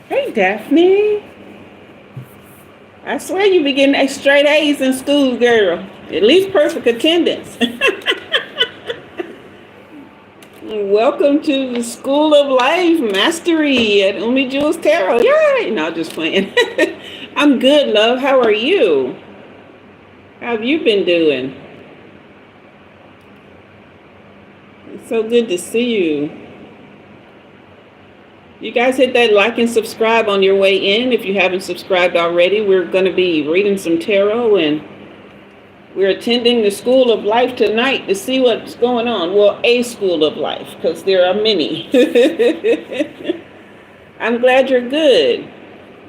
Hey, Daphne. I swear you be getting straight A's in school, girl. At least perfect attendance. Welcome to the School of Life Mastery at Umi Jua's Tarot. Yay! No, just playing. I'm good, love. How are you? How have you been doing? It's so good to see you. You guys hit that like and subscribe on your way in. If you haven't subscribed already, we're going to be reading some tarot, and we're attending the School of Life tonight to see what's going on. Well, a School of Life, because there are many. I'm glad you're good.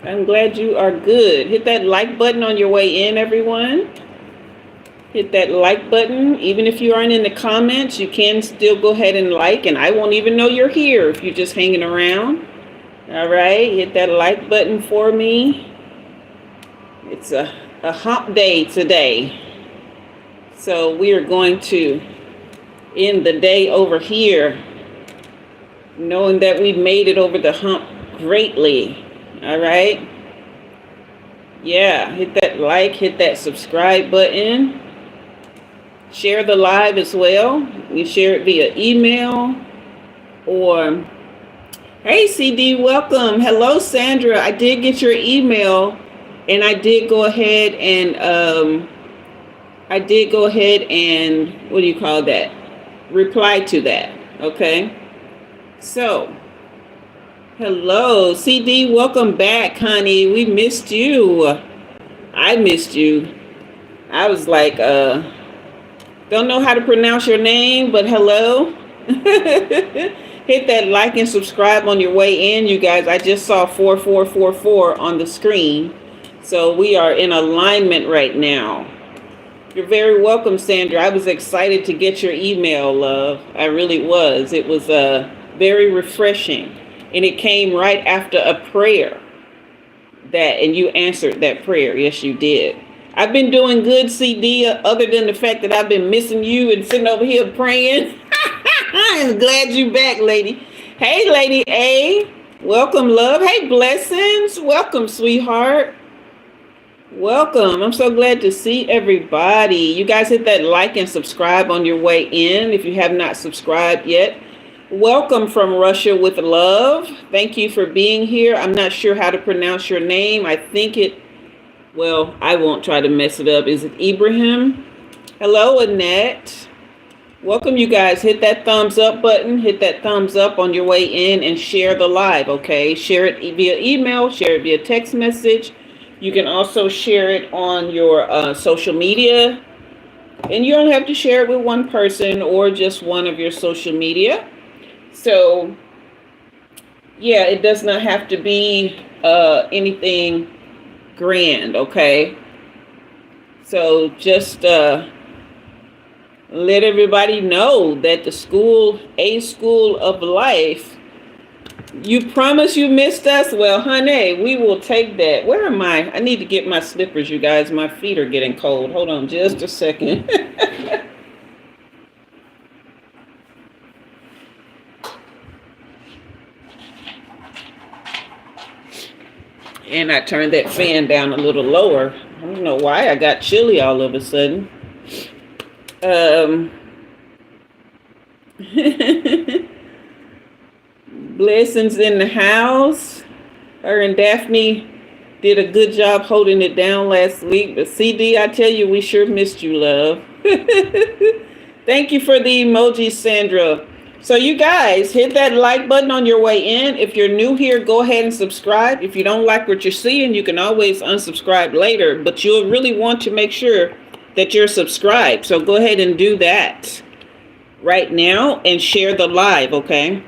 I'm glad you are good. Hit that like button on your way in, everyone. Hit that like button. Even if you aren't in the comments, you can still go ahead and like, and I won't even know you're here if you're just hanging around. All right, hit that like button for me. It's a hump day today. So we are going to end the day over here, knowing that we've made it over the hump greatly. All right. Yeah, hit that like, hit that subscribe button. Share the live as well. You share it via email or, hey CD, welcome. Hello, Sandra. I did get your email, and I did go ahead and what do you call that? Reply to that. Okay. So, hello, CD. Welcome back, honey. We missed you. I missed you. I was like, don't know how to pronounce your name, but hello. Hit that like and subscribe on your way in, you guys. I just saw 4444 on the screen. So we are in alignment right now. You're very welcome, Sandra. I was excited to get your email, love. I really was. It was very refreshing. And it came right after a prayer. And you answered that prayer. Yes, you did. I've been doing good, CD, other than the fact that I've been missing you and sitting over here praying. I'm glad you back, lady. Hey, Lady A. Welcome, love. Hey, Blessings. Welcome, sweetheart. Welcome. I'm so glad to see everybody. You guys hit that like and subscribe on your way in if you have not subscribed yet. Welcome from Russia with love. Thank you for being here. I'm not sure how to pronounce your name. I think well, I won't try to mess it up. Is it Ibrahim? Hello, Annette. Welcome, you guys. Hit that thumbs up button. Hit that thumbs up on your way in and share the live, okay? Share it via email. Share it via text message. You can also share it on your social media. And you don't have to share it with one person or just one of your social media. So, yeah, it does not have to be anything grand, okay? So just let everybody know that the School of Life, you promise you missed us? Well, honey, we will take that. Where am I? I need to get my slippers, you guys. My feet are getting cold. Hold on just a second. And I turned that fan down a little lower. I don't know why I got chilly all of a sudden. Blessings in the house. Her and Daphne did a good job holding it down last week. But CD, I tell you, we sure missed you, love. Thank you for the emoji, Sandra. So you guys, hit that like button on your way in. If you're new here, go ahead and subscribe. If you don't like what you're seeing, you can always unsubscribe later, but you'll really want to make sure that you're subscribed. So go ahead and do that right now and share the live, okay?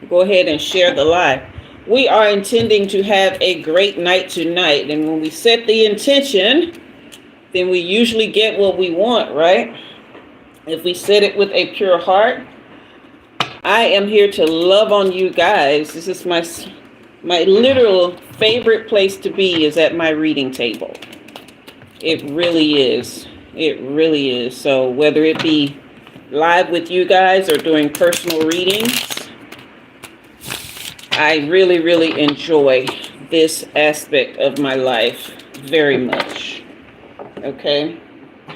Go ahead and share the live. We are intending to have a great night tonight, and when we set the intention, then we usually get what we want, right? If we set it with a pure heart. I am here to love on you guys. This is my literal favorite place to be, is at my reading table. It really is. It really is. So whether it be live with you guys or doing personal readings, I really, really enjoy this aspect of my life very much. Okay.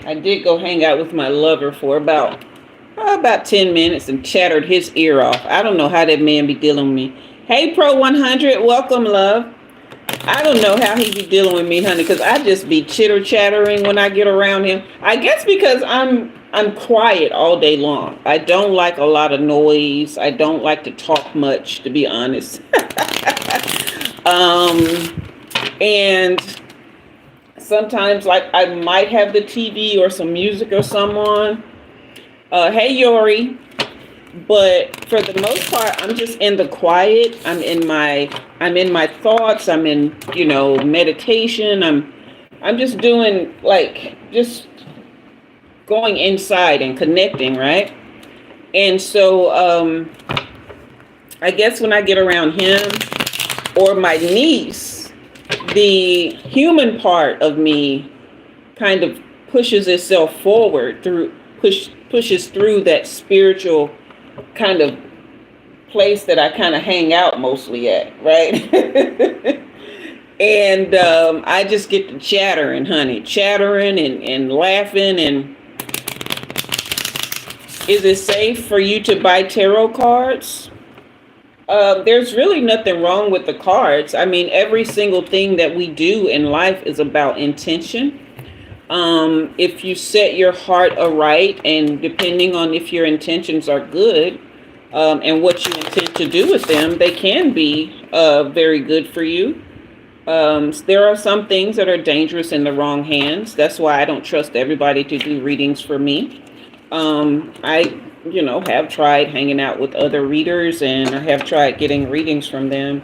I did go hang out with my lover for about 10 minutes and chattered his ear off. I don't know how that man be dealing with me. Hey, Pro 100, welcome, love. I don't know how he be dealing with me, honey, because I just be chitter-chattering when I get around him. I guess because I'm quiet all day long. I don't like a lot of noise. I don't like to talk much, to be honest. And sometimes, like, I might have the TV or some music or something on. Hey, Yori. But for the most part, I'm just in the quiet. I'm in my thoughts. I'm in, meditation. I'm just doing, like, just going inside and connecting, right? And so I guess when I get around him or my niece, the human part of me kind of pushes itself forward pushes through that spiritual kind of place that I kind of hang out mostly at, right? And I just get to chattering, honey, and laughing. And is it safe for you to buy tarot cards? There's really nothing wrong with the cards. I mean, every single thing that we do in life is about intention. If you set your heart aright, and depending on if your intentions are good, and what you intend to do with them, they can be very good for you. There are some things that are dangerous in the wrong hands. That's why I don't trust everybody to do readings for me. I have tried hanging out with other readers, and I have tried getting readings from them,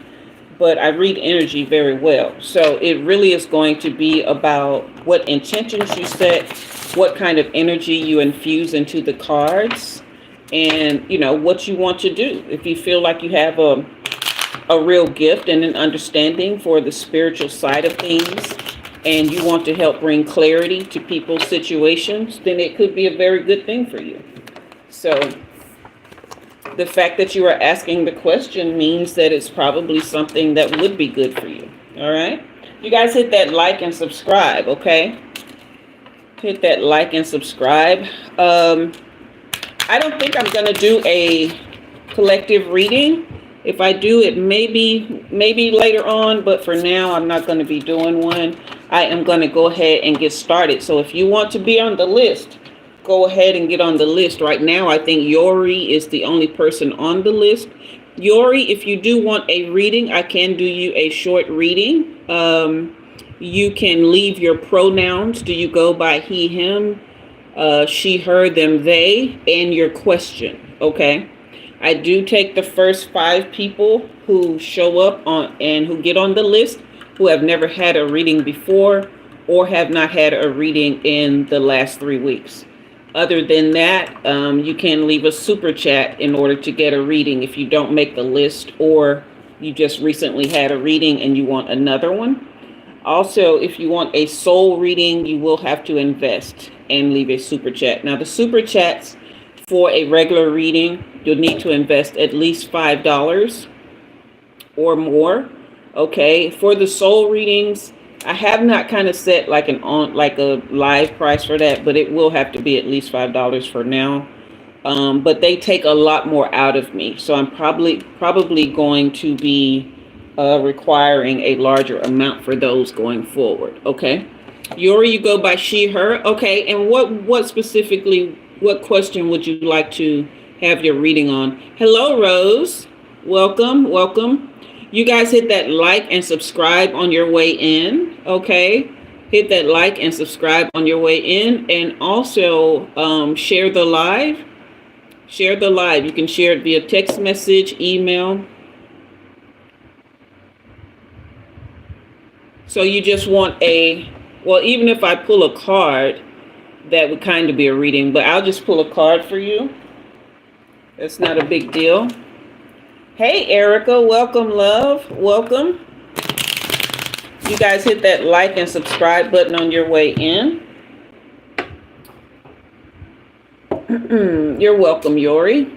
but I read energy very well. So it really is going to be about what intentions you set, what kind of energy you infuse into the cards, and, what you want to do. If you feel like you have a real gift and an understanding for the spiritual side of things, and you want to help bring clarity to people's situations, then it could be a very good thing for you. So the fact that you are asking the question means that it's probably something that would be good for you. All right. You guys hit that like and subscribe. Okay. Hit that like and subscribe. I don't think I'm going to do a collective reading. If I do, it maybe later on, but for now, I'm not going to be doing one. I am going to go ahead and get started. So if you want to be on the list, go ahead and get on the list. Right now, I think Yori is the only person on the list. Yori, if you do want a reading, I can do you a short reading. You can leave your pronouns. Do you go by he, him, she, her, them, they, and your question. Okay. I do take the first 5 people who show up on and who get on the list, who have never had a reading before or have not had a reading in the last 3 weeks. Other than that, you can leave a super chat in order to get a reading if you don't make the list, or you just recently had a reading and you want another one. Also, if you want a soul reading, you will have to invest and leave a super chat. Now, the super chats for a regular reading, you'll need to invest at least $5 or more. Okay, for the soul readings, I have not kind of set like a live price for that, but it will have to be at least $5 for now. But they take a lot more out of me, so I'm probably going to be requiring a larger amount for those going forward. Okay, Yori, you go by she, her. Okay, and what specifically, what question would you like to have your reading on. Hello, Rose. Welcome, welcome. You guys hit that like and subscribe on your way in, okay? Hit that like and subscribe on your way in, and also share the live. Share the live. You can share it via text message, email. So you just want even if I pull a card, that would kind of be a reading, but I'll just pull a card for you. That's not a big deal. Hey, Erica, welcome, love. Welcome. You guys hit that like and subscribe button on your way in. You're welcome, Yori.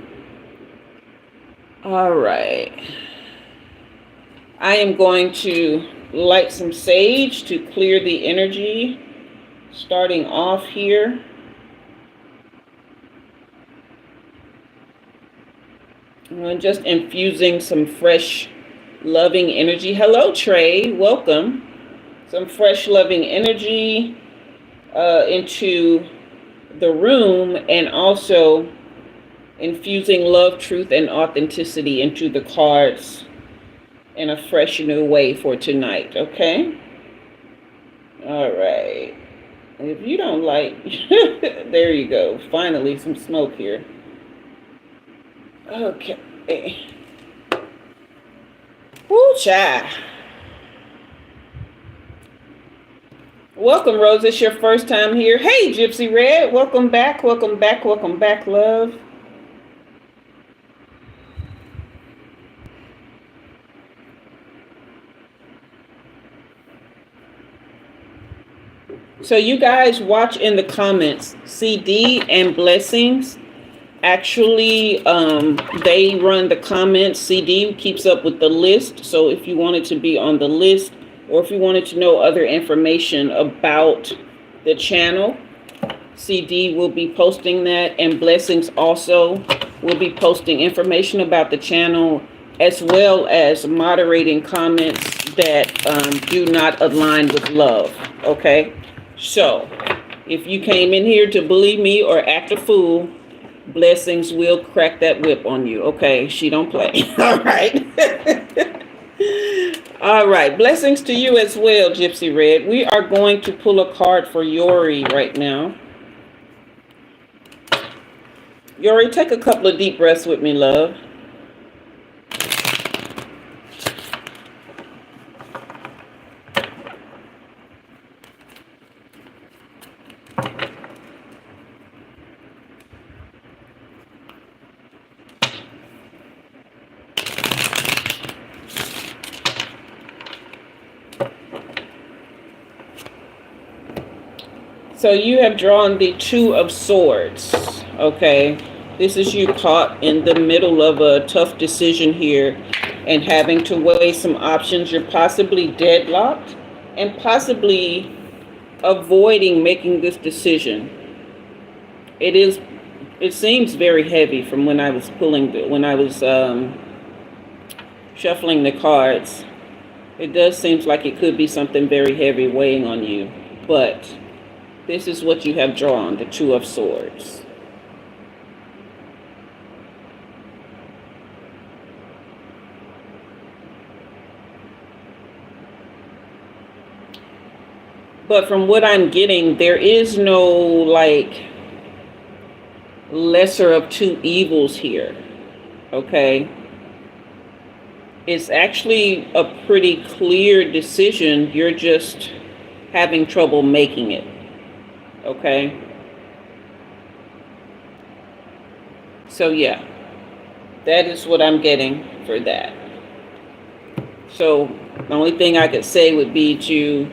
All right. I am going to light some sage to clear the energy. Starting off here. I'm just infusing some fresh, loving energy. Hello, Trey. Welcome. Some fresh, loving energy into the room, and also infusing love, truth, and authenticity into the cards in a fresh new way for tonight, okay? All right. If you don't like, there you go. Finally, some smoke here. Okay. Woo, child. Welcome, Rose. It's your first time here. Hey, Gypsy Red. Welcome back. Welcome back. Welcome back, love. So you guys watch in the comments. CD and Blessings. Actually, they run the comments. CD keeps up with the list. So if you wanted to be on the list, or if you wanted to know other information about the channel, CD will be posting that, and Blessings also will be posting information about the channel, as well as moderating comments that do not align with love. Okay, so if you came in here to bully me or act a fool, Blessings will crack that whip on you. Okay, she don't play. All right. All right, blessings to you as well, Gypsy Red. We are going to pull a card for Yori right now. Yori, take a couple of deep breaths with me, love. So you have drawn the Two of Swords, okay? This is you caught in the middle of a tough decision here and having to weigh some options. You're possibly deadlocked and possibly avoiding making this decision. It seems very heavy from when I was shuffling the cards. It does seem like it could be something very heavy weighing on you, but this is what you have drawn, the Two of Swords. But from what I'm getting, there is no like lesser of two evils here, okay? It's actually a pretty clear decision. You're just having trouble making it. Okay. So yeah, that is what I'm getting for that. So the only thing I could say would be to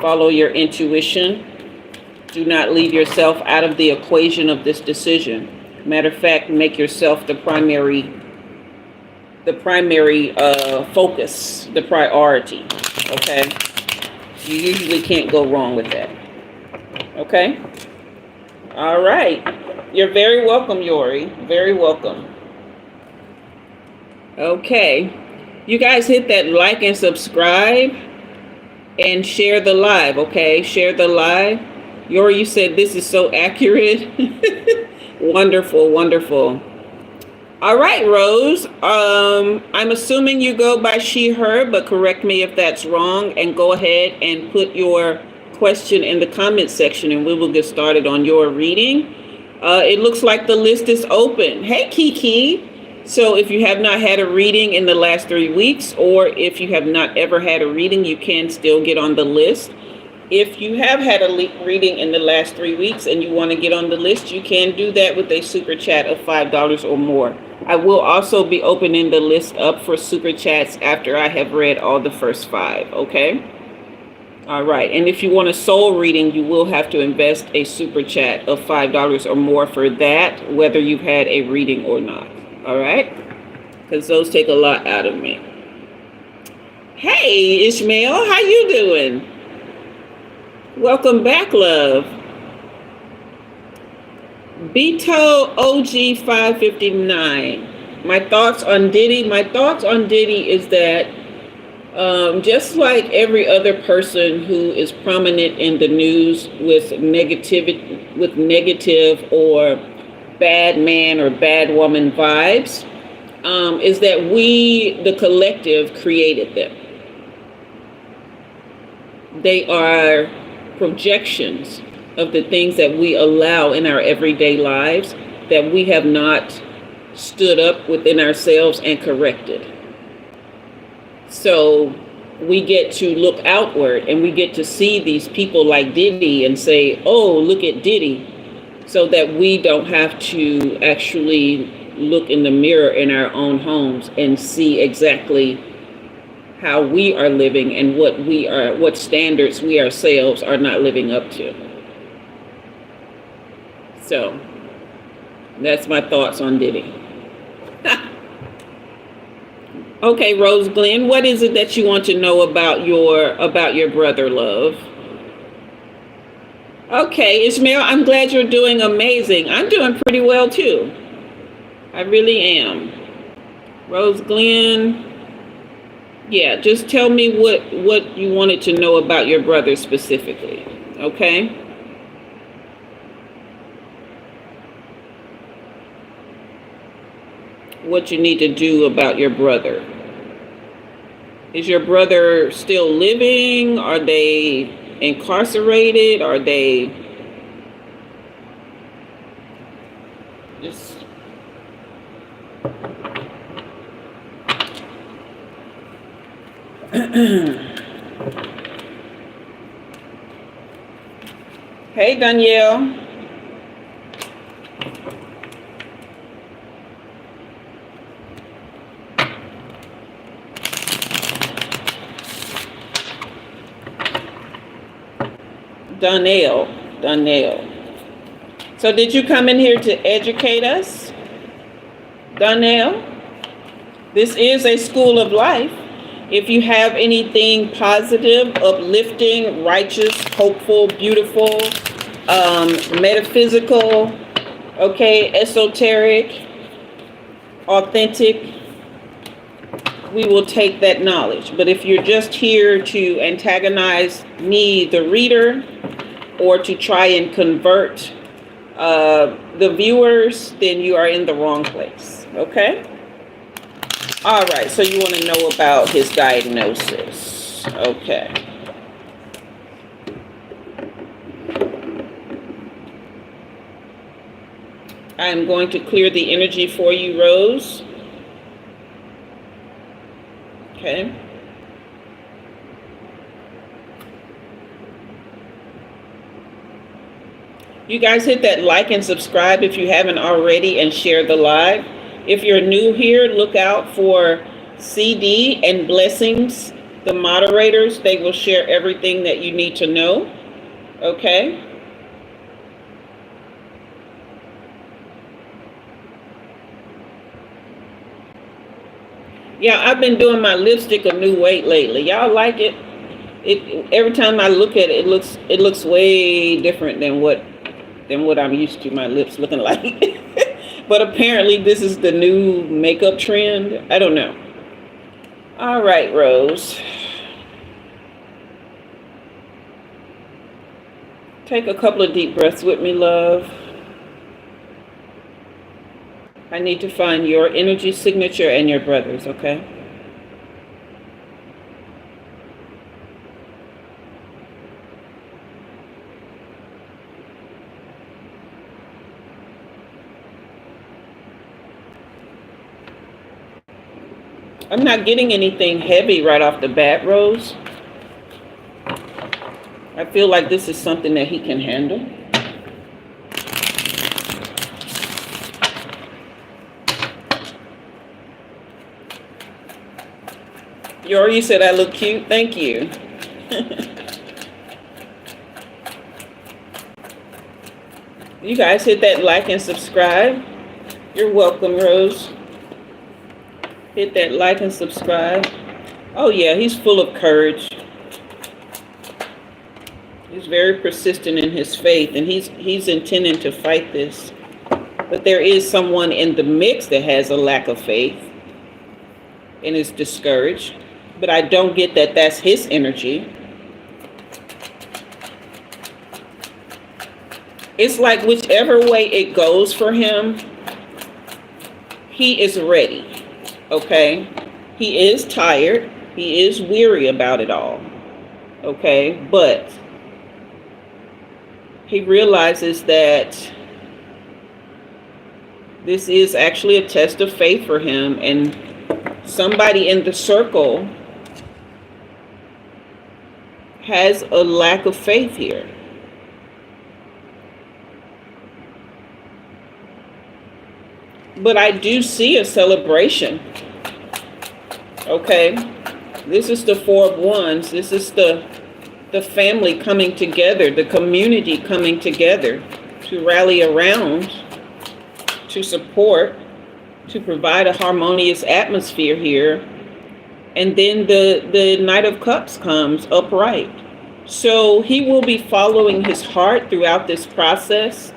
follow your intuition. Do not leave yourself out of the equation of this decision. Matter of fact, make yourself the primary focus, the priority. Okay. You usually can't go wrong with that. Okay. All right. You're very welcome, Yori. Very welcome. Okay. You guys hit that like and subscribe and share the live. Okay. Share the live. Yori, you said this is so accurate. Wonderful. Wonderful. All right, Rose. I'm assuming you go by she, her, but correct me if that's wrong. And go ahead and put your question in the comment section, and we will get started on your reading. It looks like the list is open. Hey, Kiki. So if you have not had a reading in the last 3 weeks, or if you have not ever had a reading, you can still get on the list. If you have had a reading in the last 3 weeks and you want to get on the list, you can do that with a super chat of $5 or more. I will also be opening the list up for super chats after I have read all the first 5, okay? All right, and if you want a soul reading, you will have to invest a super chat of $5 or more for that, whether you've had a reading or not, all right? Because those take a lot out of me. Hey, Ishmael, how you doing? Welcome back, love. Beto OG 559. My thoughts on Diddy. My thoughts on Diddy is that just like every other person who is prominent in the news with negative or bad man or bad woman vibes, is that we, the collective, created them. They are projections of the things that we allow in our everyday lives that we have not stood up within ourselves and corrected. So we get to look outward and we get to see these people like Diddy and say, oh, look at Diddy, so that we don't have to actually look in the mirror in our own homes and see exactly how we are living and what standards we ourselves are not living up to. So that's my thoughts on Diddy. Okay, Rose Glenn, what is it that you want to know about your brother, love? Okay, Ishmael, I'm glad you're doing amazing. I'm doing pretty well too. I really am. Rose Glenn, yeah, just tell me what you wanted to know about your brother specifically, okay? What you need to do about your brother. Is your brother still living? Are they incarcerated? Are they just... Hey, Danielle. Donnell. So did you come in here to educate us, Donnell? This is a school of life. If you have anything positive, uplifting, righteous, hopeful, beautiful, metaphysical, okay, esoteric, authentic, we will take that knowledge. But if you're just here to antagonize me, the reader, or to try and convert the viewers, then you are in the wrong place, okay? All right, so you want to know about his diagnosis. Okay. I am going to clear the energy for you, Rose. Okay. You guys hit that like and subscribe if you haven't already, and share the live. If you're new here, look out for CD and Blessings, the moderators. They will share everything that you need to know. Okay? Yeah, I've been doing my lipstick a new weight lately. Y'all like it? Every time I look at it, it looks way different than what I'm used to my lips looking like. But apparently this is the new makeup trend. I don't know. All right, Rose. Take a couple of deep breaths with me, love. I need to find your energy signature and your brother's, okay? I'm not getting anything heavy right off the bat, Rose. I feel like this is something that he can handle. Yori, you said I look cute. Thank you. You guys hit that like and subscribe. You're welcome, Rose. Hit that like and subscribe. Oh yeah, he's full of courage. He's very persistent in his faith, and he's intending to fight this. But there is someone in the mix that has a lack of faith and is discouraged. But I don't get that that's his energy. It's like whichever way it goes for him, he is ready. Okay? He is tired. He is weary about it all. Okay? But he realizes that this is actually a test of faith for him, and somebody in the circle has a lack of faith here. But I do see a celebration. Okay? This is the Four of Wands. This is the family coming together, the community coming together to rally around, to support, to provide a harmonious atmosphere here. And then the Knight of Cups comes upright. So he will be following his heart throughout this process.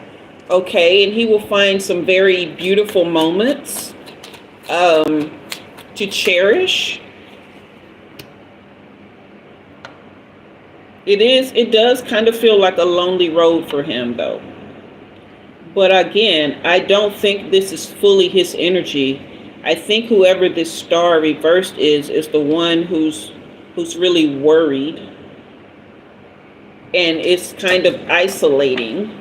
Okay, and he will find some very beautiful moments to cherish. It does kind of feel like a lonely road for him, though. But again, I don't think this is fully his energy. I think whoever this star reversed is the one who's really worried, and it's kind of isolating.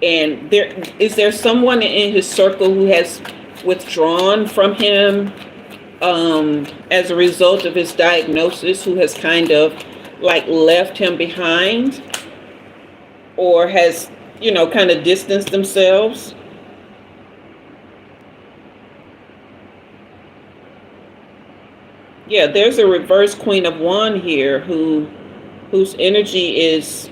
And is there someone in his circle who has withdrawn from him as a result of his diagnosis, who has kind of like left him behind, or has, kind of distanced themselves? Yeah, there's a reverse Queen of Wands here whose energy is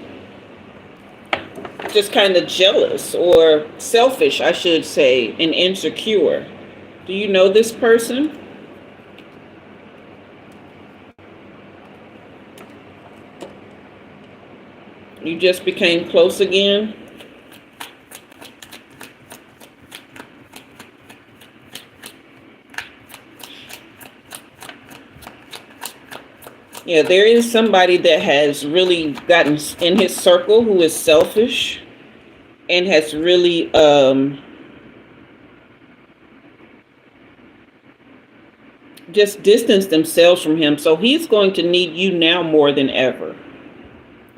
just kind of jealous or selfish, I should say, and insecure. Do you know this person? You just became close again? Yeah, there is somebody that has really gotten in his circle who is selfish and has really just distanced themselves from him. So he's going to need you now more than ever.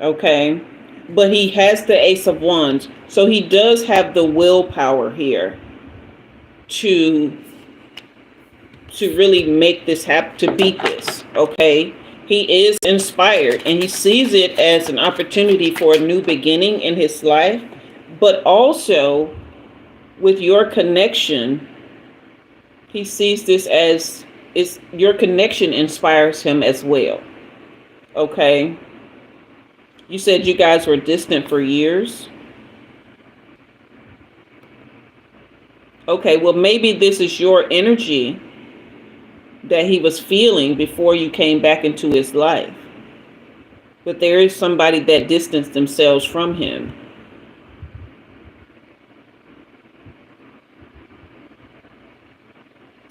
Okay? But he has the Ace of Wands. So he does have the willpower here to really make this happen, to beat this. Okay? He is inspired, and he sees it as an opportunity for a new beginning in his life. But also, with your connection, he sees this as your connection inspires him as well. Okay? You said you guys were distant for years. Okay, well, maybe this is your energy that he was feeling before you came back into his life. But there is somebody that distanced themselves from him.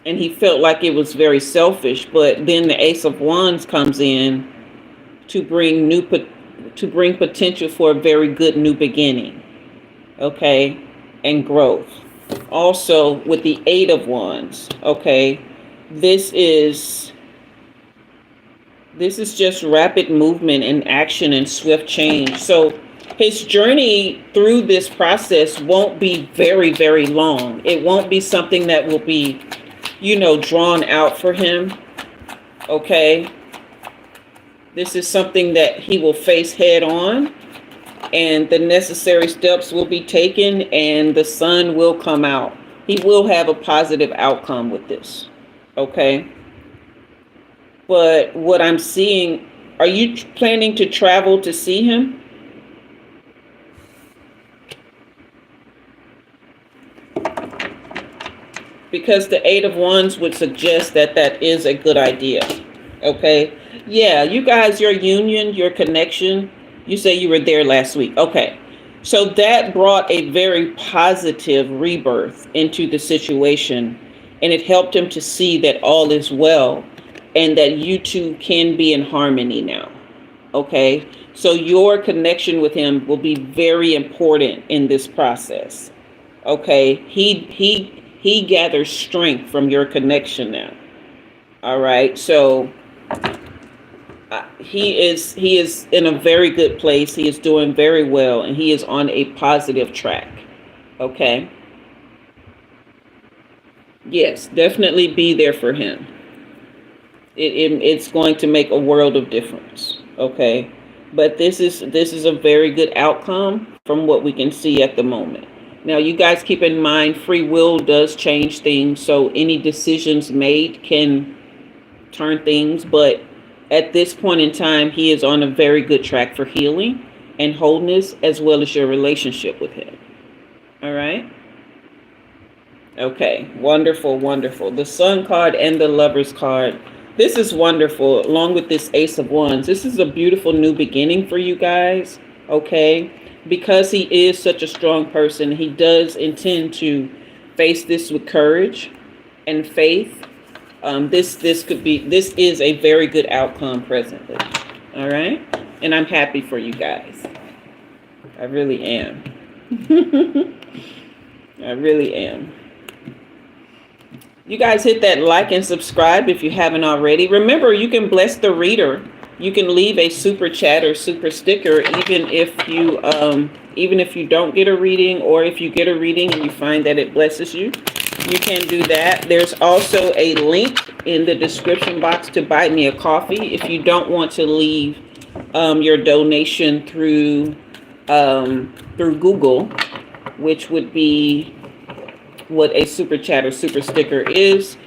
And he felt like it was very selfish, but then the Ace of Wands comes in to bring potential for a very good new beginning. Okay? And growth. also with the Eight of Wands. Okay, this is just rapid movement and action and swift change. So his journey through this process won't be very, very long. It won't be something that will be, drawn out for him. Okay. This is something that he will face head on, and the necessary steps will be taken, and the sun will come out. He will have a positive outcome with this. Okay. But what I'm seeing, are you planning to travel to see him? Because the Eight of Wands would suggest that that is a good idea. Okay. Yeah, you guys, your union, your connection, you say you were there last week. Okay. So that brought a very positive rebirth into the situation, and it helped him to see that all is well and that you two can be in harmony now. Okay. So your connection with him will be very important in this process. Okay. He gathers strength from your connection now. All right. So he is in a very good place. He is doing very well, and he is on a positive track. Okay. Yes, definitely be there for him. It's going to make a world of difference. Okay. But this is a very good outcome from what we can see at the moment. Now, you guys keep in mind, free will does change things. So any decisions made can turn things. But at this point in time, he is on a very good track for healing and wholeness, as well as your relationship with him. All right. Okay. Wonderful. Wonderful. The Sun card and the Lovers card. This is wonderful. Along with this Ace of Wands. This is a beautiful new beginning for you guys. Okay. Because he is such a strong person, he does intend to face this with courage and faith. This is a very good outcome presently. All right. And I'm happy for you guys. I really am. I really am. You guys hit that like and subscribe if you haven't already. Remember, you can bless the reader. You can leave a super chat or super sticker, even if you don't get a reading, or if you get a reading and you find that it blesses you. You can do that. There's also a link in the description box to buy me a coffee if you don't want to leave your donation through Google, which would be what a super chat or super sticker is.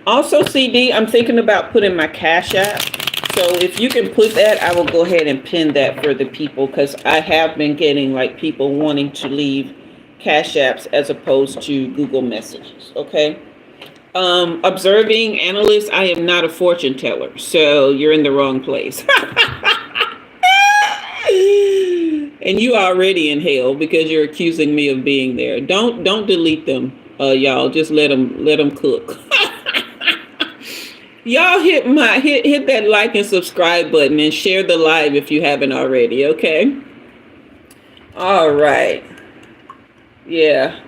Also, CD, I'm thinking about putting my Cash App. So if you can put that, I will go ahead and pin that for the people, because I have been getting like people wanting to leave Cash Apps as opposed to Google messages. Okay. Observing analyst, I am not a fortune teller, so you're in the wrong place. And you already in hell because you're accusing me of being there. Don't delete them, y'all. Just let them cook. Y'all hit that like and subscribe button and share the live if you haven't already. Okay. All right. Yeah.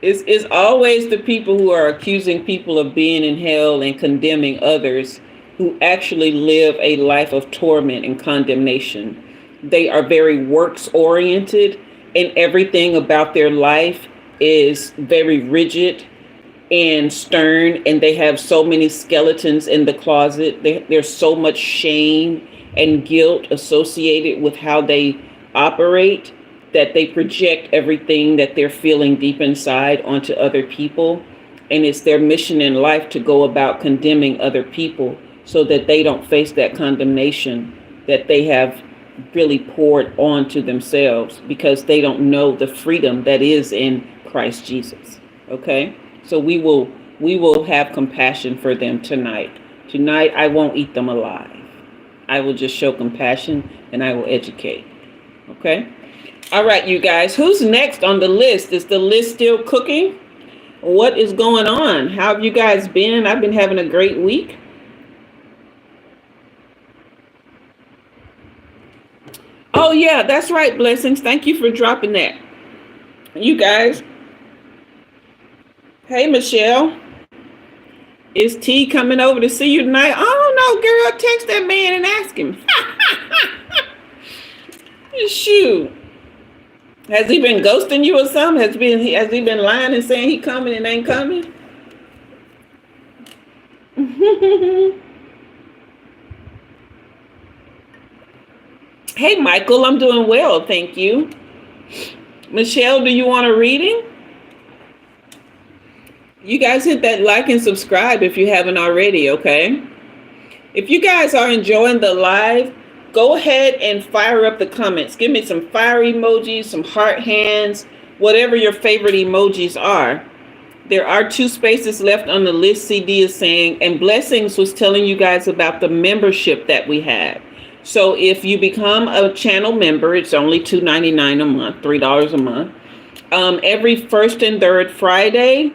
It's always the people who are accusing people of being in hell and condemning others who actually live a life of torment and condemnation. They are very works oriented, and everything about their life is very rigid and stern, and they have so many skeletons in the closet. There's so much shame and guilt associated with how they operate that they project everything that they're feeling deep inside onto other people. And it's their mission in life to go about condemning other people so that they don't face that condemnation that they have really poured onto themselves, because they don't know the freedom that is in Christ Jesus. Okay? So we will have compassion for them tonight. Tonight, I won't eat them alive. I will just show compassion, and I will educate. Okay? All right, you guys. Who's next on the list? Is the list still cooking? What is going on? How have you guys been? I've been having a great week. Oh, yeah, that's right, Blessings. Thank you for dropping that. You guys, Hey, Michelle. Is T coming over to see you tonight? I don't know, girl. Text that man and ask him. Shoot. Has he been ghosting you or something? Has he been lying and saying he coming and ain't coming? Hey, Michael. I'm doing well, thank you. Michelle, do you want a reading? You guys hit that like and subscribe if you haven't already, okay? If you guys are enjoying the live, go ahead and fire up the comments. Give me some fire emojis, some heart hands, whatever your favorite emojis are. There are 2 spaces left on the list, CD is saying, and Blessings was telling you guys about the membership that we have. So if you become a channel member, it's only $2.99 a month, $3 a month. Every first and third Friday,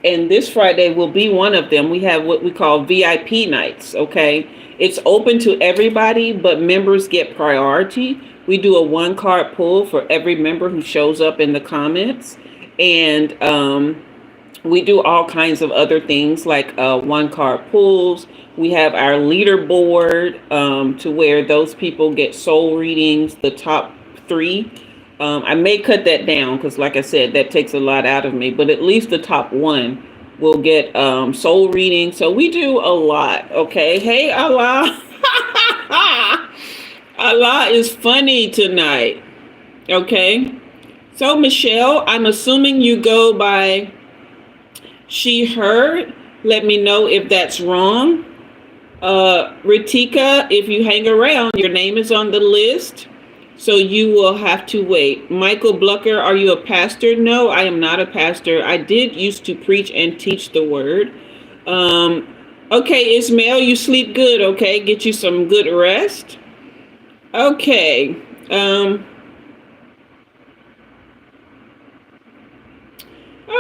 and this Friday will be one of them, we have what we call VIP nights, okay? It's open to everybody, but members get priority. We do a 1-card pull for every member who shows up in the comments. And we do all kinds of other things like 1-card pulls. We have our leaderboard to where those people get soul readings, the top 3. I may cut that down because, like I said, that takes a lot out of me. But at least the top 1 will get soul reading. So we do a lot, okay? Hey, Allah. Allah is funny tonight, okay? So, Michelle, I'm assuming you go by she, her. Let me know if that's wrong. Retika, if you hang around, your name is on the list. So you will have to wait. Michael Blucker, are you a pastor? No, I am not a pastor. I did used to preach and teach the word. Okay, Ismail, you sleep good, okay? Get you some good rest. Okay.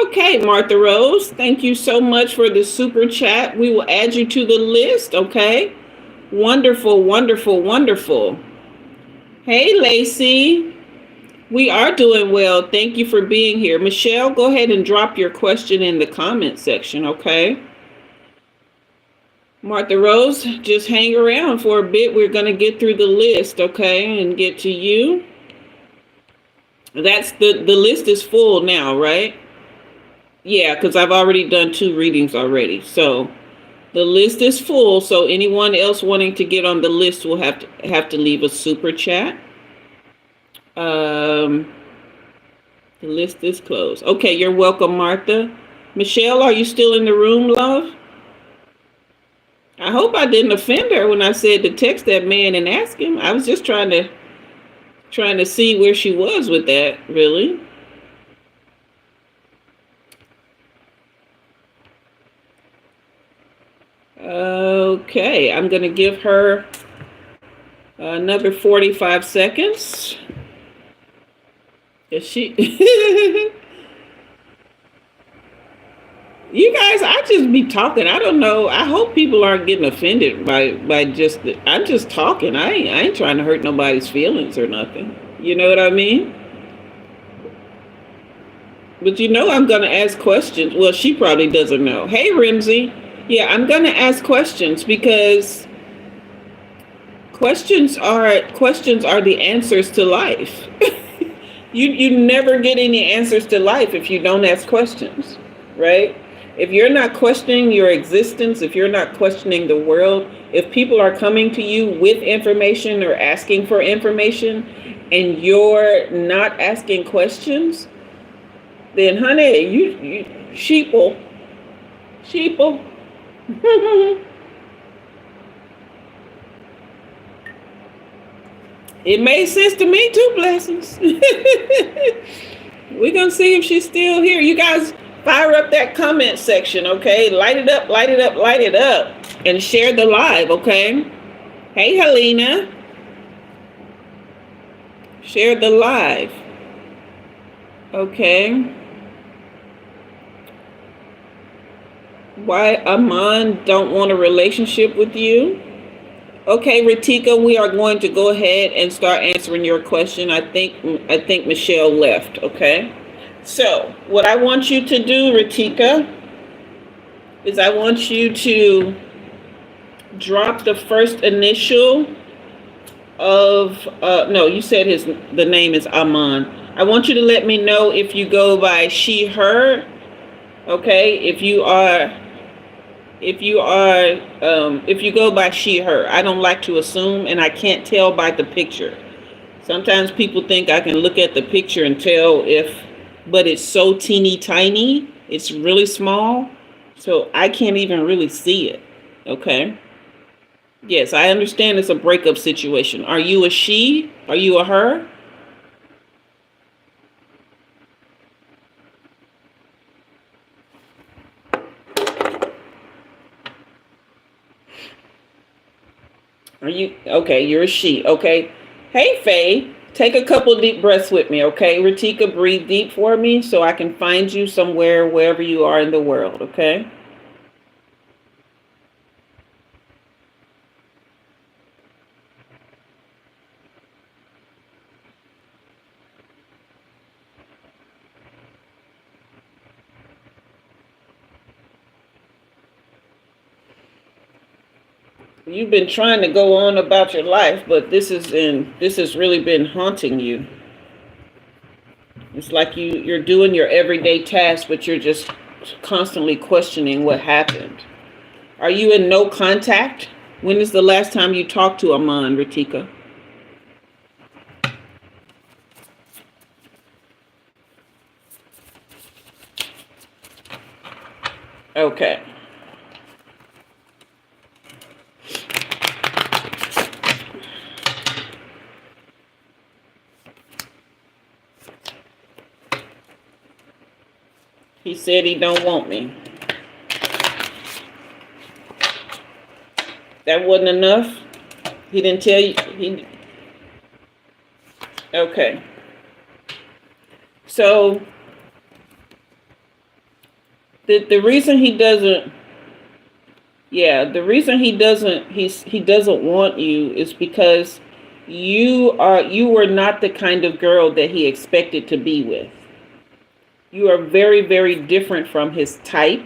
Okay, Martha Rose, thank you so much for the super chat. We will add you to the list, okay? Wonderful, wonderful, wonderful. Hey, Lacey. We are doing well. Thank you for being here. Michelle, go ahead and drop your question in the comment section, okay? Martha Rose, just hang around for a bit. We're going to get through the list, okay, and get to you. That's the list is full now, right? Yeah, because I've already done 2 readings already. So the list is full. So anyone else wanting to get on the list will have to leave a super chat. The list is closed. Okay, you're welcome, Martha. Michelle, are you still in the room, love? I hope I didn't offend her when I said to text that man and ask him. I was just trying to see where she was with that, really. Okay, I'm going to give her another 45 seconds. Is she? You guys, I just be talking. I don't know. I hope people aren't getting offended by just. I'm just talking. I ain't trying to hurt nobody's feelings or nothing. You know what I mean? But you know I'm going to ask questions. Well, she probably doesn't know. Hey, Rimsey. Yeah, I'm going to ask questions because questions are the answers to life. You never get any answers to life if you don't ask questions, right? If you're not questioning your existence, if you're not questioning the world, if people are coming to you with information or asking for information and you're not asking questions, then honey, you sheeple. It made sense to me too, Blessings. We're going to see if she's still here. You guys fire up that comment section, okay? Light it up, light it up, light it up. And share the live, okay? Hey, Helena. Share the live. Okay. Why Aman don't want a relationship with you? Okay, Retika, we are going to go ahead and start answering your question. I think Michelle left, okay? So what I want you to do, Retika, is I want you to drop the first initial of no, you said the name is Aman. I want you to let me know if you go by she, her. Okay, if you go by she, her. I don't like to assume, and I can't tell by the picture. Sometimes people think I can look at the picture and tell but it's so teeny tiny. It's really small, so I can't even really see it. Okay. Yes, I understand it's a breakup situation. Are you a she? Are you a her? Are you okay? You're a she. Okay. Hey, Faye, take a couple deep breaths with me. Okay, Retika, breathe deep for me so I can find you somewhere, wherever you are in the world. Okay. You've been trying to go on about your life, but this has really been haunting you. It's like you're doing your everyday tasks, but you're just constantly questioning what happened. Are you in no contact? When is the last time you talked to Aman, Retika? Okay. He said he don't want me. That wasn't enough? He didn't tell you? Okay. So, the reason he doesn't, the reason he doesn't want you is because you were not the kind of girl that he expected to be with. You are very, very different from his type.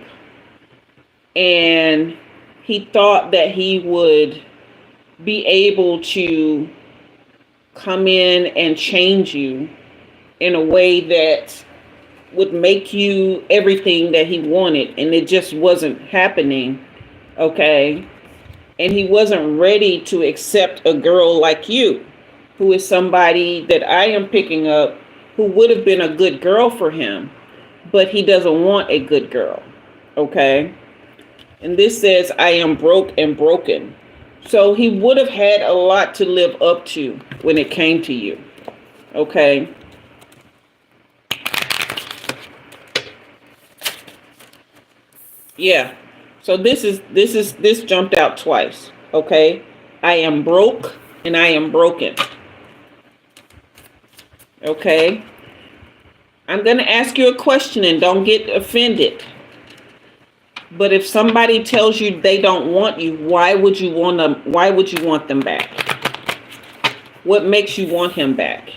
And he thought that he would be able to come in and change you in a way that would make you everything that he wanted. And it just wasn't happening. Okay. And he wasn't ready to accept a girl like you, who is somebody that I am picking up, who would have been a good girl for him, but he doesn't want a good girl. Okay. And this says, I am broke and broken. So he would have had a lot to live up to when it came to you. Okay. Yeah. So this jumped out twice. Okay. I am broke and I am broken. Okay. I'm going to ask you a question and don't get offended. But if somebody tells you they don't want you, why would you want them? Why would you want them back? What makes you want him back?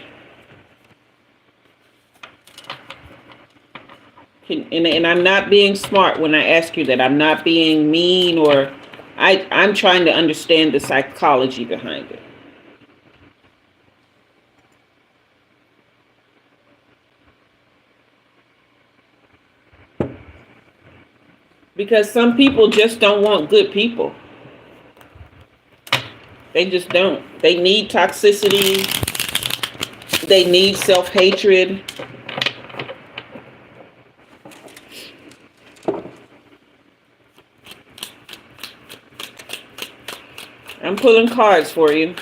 And I'm not being smart when I ask you that. I'm not being mean, or I'm trying to understand the psychology behind it. Because some people just don't want good people. They just don't. They need toxicity. They need self-hatred. I'm pulling cards for you.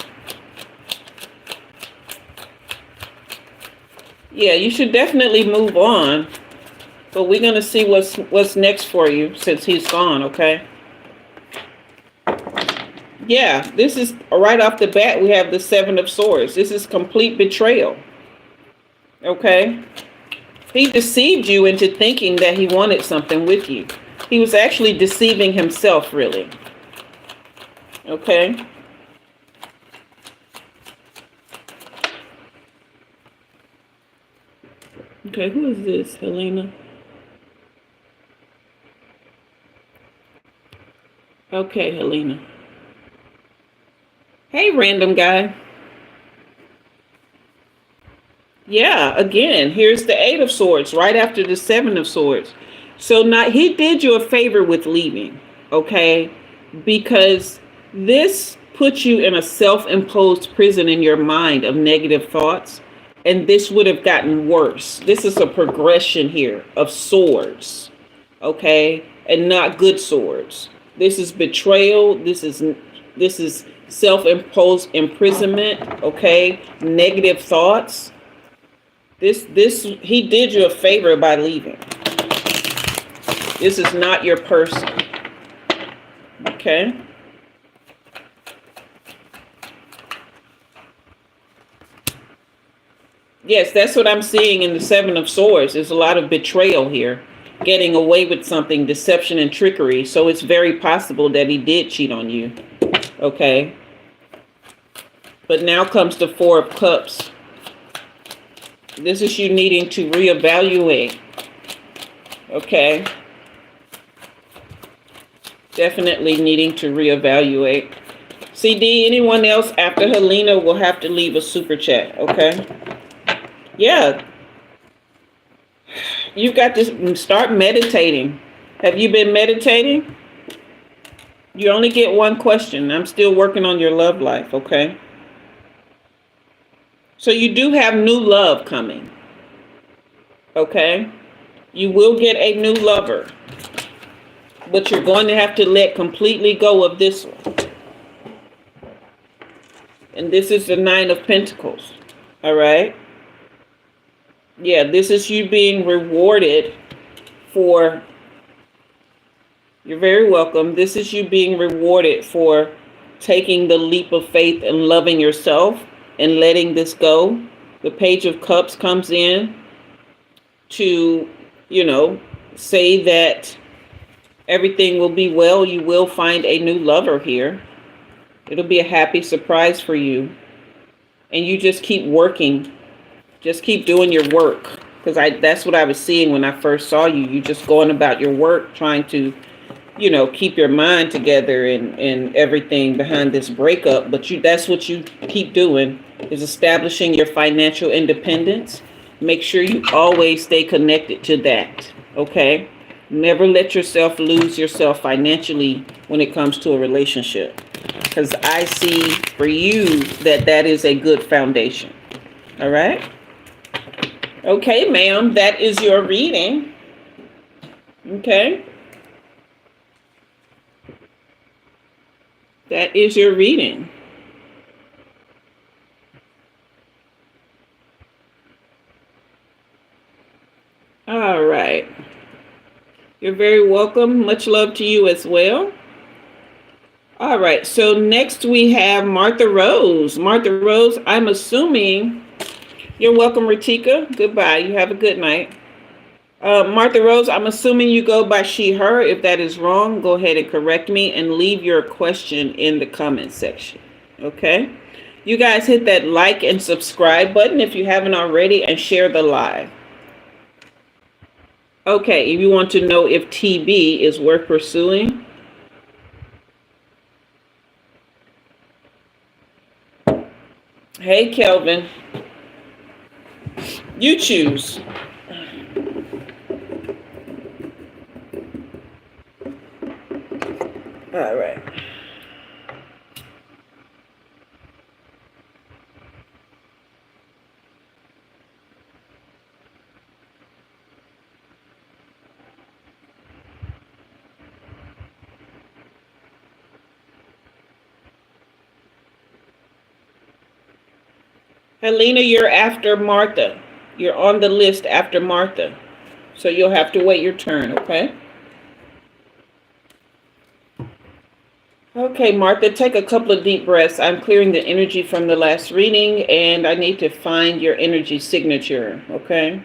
Yeah, you should definitely move on. But we're going to see what's next for you since he's gone, okay? Yeah, this is right off the bat, we have the Seven of Swords. This is complete betrayal. Okay? He deceived you into thinking that he wanted something with you. He was actually deceiving himself, really. Okay? Okay, who is this? Helena? Okay, Helena. Hey, random guy. Yeah, again, here's the Eight of Swords right after the Seven of Swords. So now he did you a favor with leaving, okay? Because this puts you in a self-imposed prison in your mind of negative thoughts, and this would have gotten worse. This is a progression here of swords, okay? And not good swords. This is betrayal. This is self-imposed imprisonment, okay? Negative thoughts. This he did you a favor by leaving. This is not your person. Okay? Yes, that's what I'm seeing in the Seven of Swords. There's a lot of betrayal here. Getting away with something, deception and trickery. So it's very possible that he did cheat on you. Okay? But now comes the Four of Cups. This is you needing to reevaluate. Okay? Definitely needing to reevaluate. CD, anyone else after Helena will have to leave a super chat, okay? Yeah. You've got to start meditating. Have you been meditating? You only get one question. I'm still working on your love life, okay? So you do have new love coming, okay? You will get a new lover, but you're going to have to let completely go of this one. And this is the Nine of Pentacles, all right? Yeah, this is you being rewarded for, you're very welcome. This is you being rewarded for taking the leap of faith and loving yourself and letting this go. The Page of Cups comes in to, say that everything will be well. You will find a new lover here. It'll be a happy surprise for you. And you just keep working. Just keep doing your work. Because that's what I was seeing when I first saw you. You just going about your work, trying to, keep your mind together and everything behind this breakup. But that's what you keep doing, is establishing your financial independence. Make sure you always stay connected to that. Okay? Never let yourself lose yourself financially when it comes to a relationship. Because I see for you that is a good foundation. All right? Okay, ma'am, that is your reading. Okay? That is your reading. All right. You're very welcome. Much love to you as well. All right, so next we have Martha Rose. Martha Rose, I'm assuming, you're welcome, Retika. Goodbye. You have a good night. Martha Rose, I'm assuming you go by she, her. If that is wrong, go ahead and correct me and leave your question in the comment section. Okay? You guys hit that like and subscribe button if you haven't already, and share the live. Okay, if you want to know if TB is worth pursuing, hey, Kelvin, you choose. All right. Helena, you're after Martha. You're on the list after Martha. So you'll have to wait your turn, okay? Okay, Martha, take a couple of deep breaths. I'm clearing the energy from the last reading, and I need to find your energy signature, okay?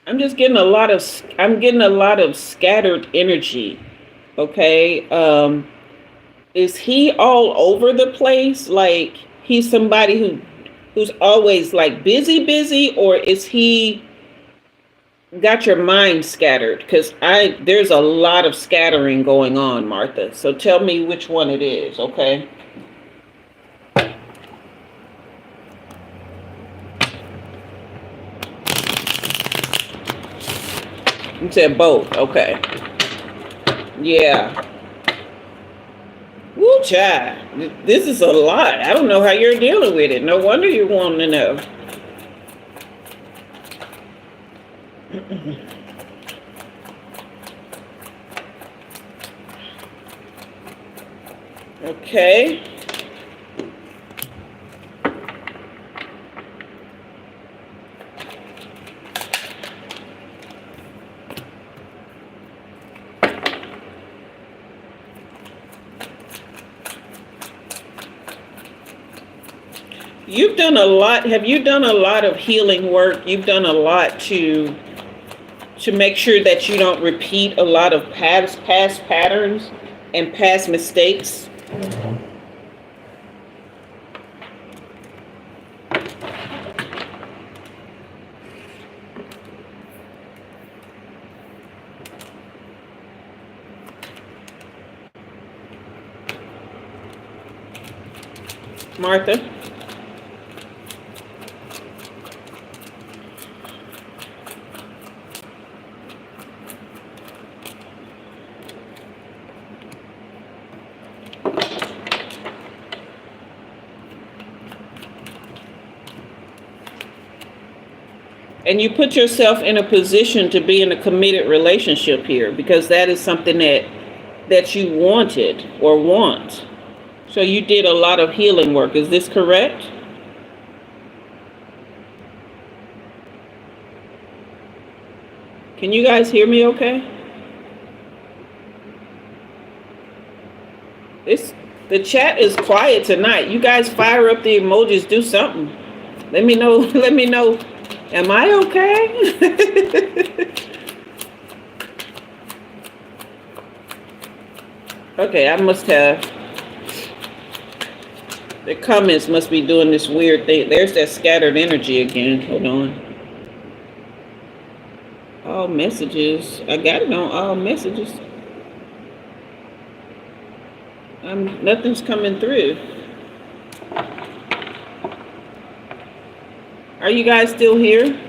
I'm just getting I'm getting a lot of scattered energy. Okay. Is he all over the place? Like he's somebody who's always like busy, or is he got your mind scattered? Because there's a lot of scattering going on, Martha. So tell me which one it is, okay? You said both, okay. Yeah. Woo, child. This is a lot. I don't know how you're dealing with it. No wonder you want to know. Okay. You've done a lot. Have you done a lot of healing work? You've done a lot to make sure that you don't repeat a lot of past patterns and past mistakes. Martha? And you put yourself in a position to be in a committed relationship here because that is something that you wanted or want. So you did a lot of healing work. Is this correct? Can you guys hear me okay? The chat is quiet tonight. You guys fire up the emojis, do something. Let me know, let me know. Am I okay? Okay, I must have. The comments must be doing this weird thing. There's that scattered energy again. Hold on. All messages. I got it on all messages. Nothing's coming through. Are you guys still here?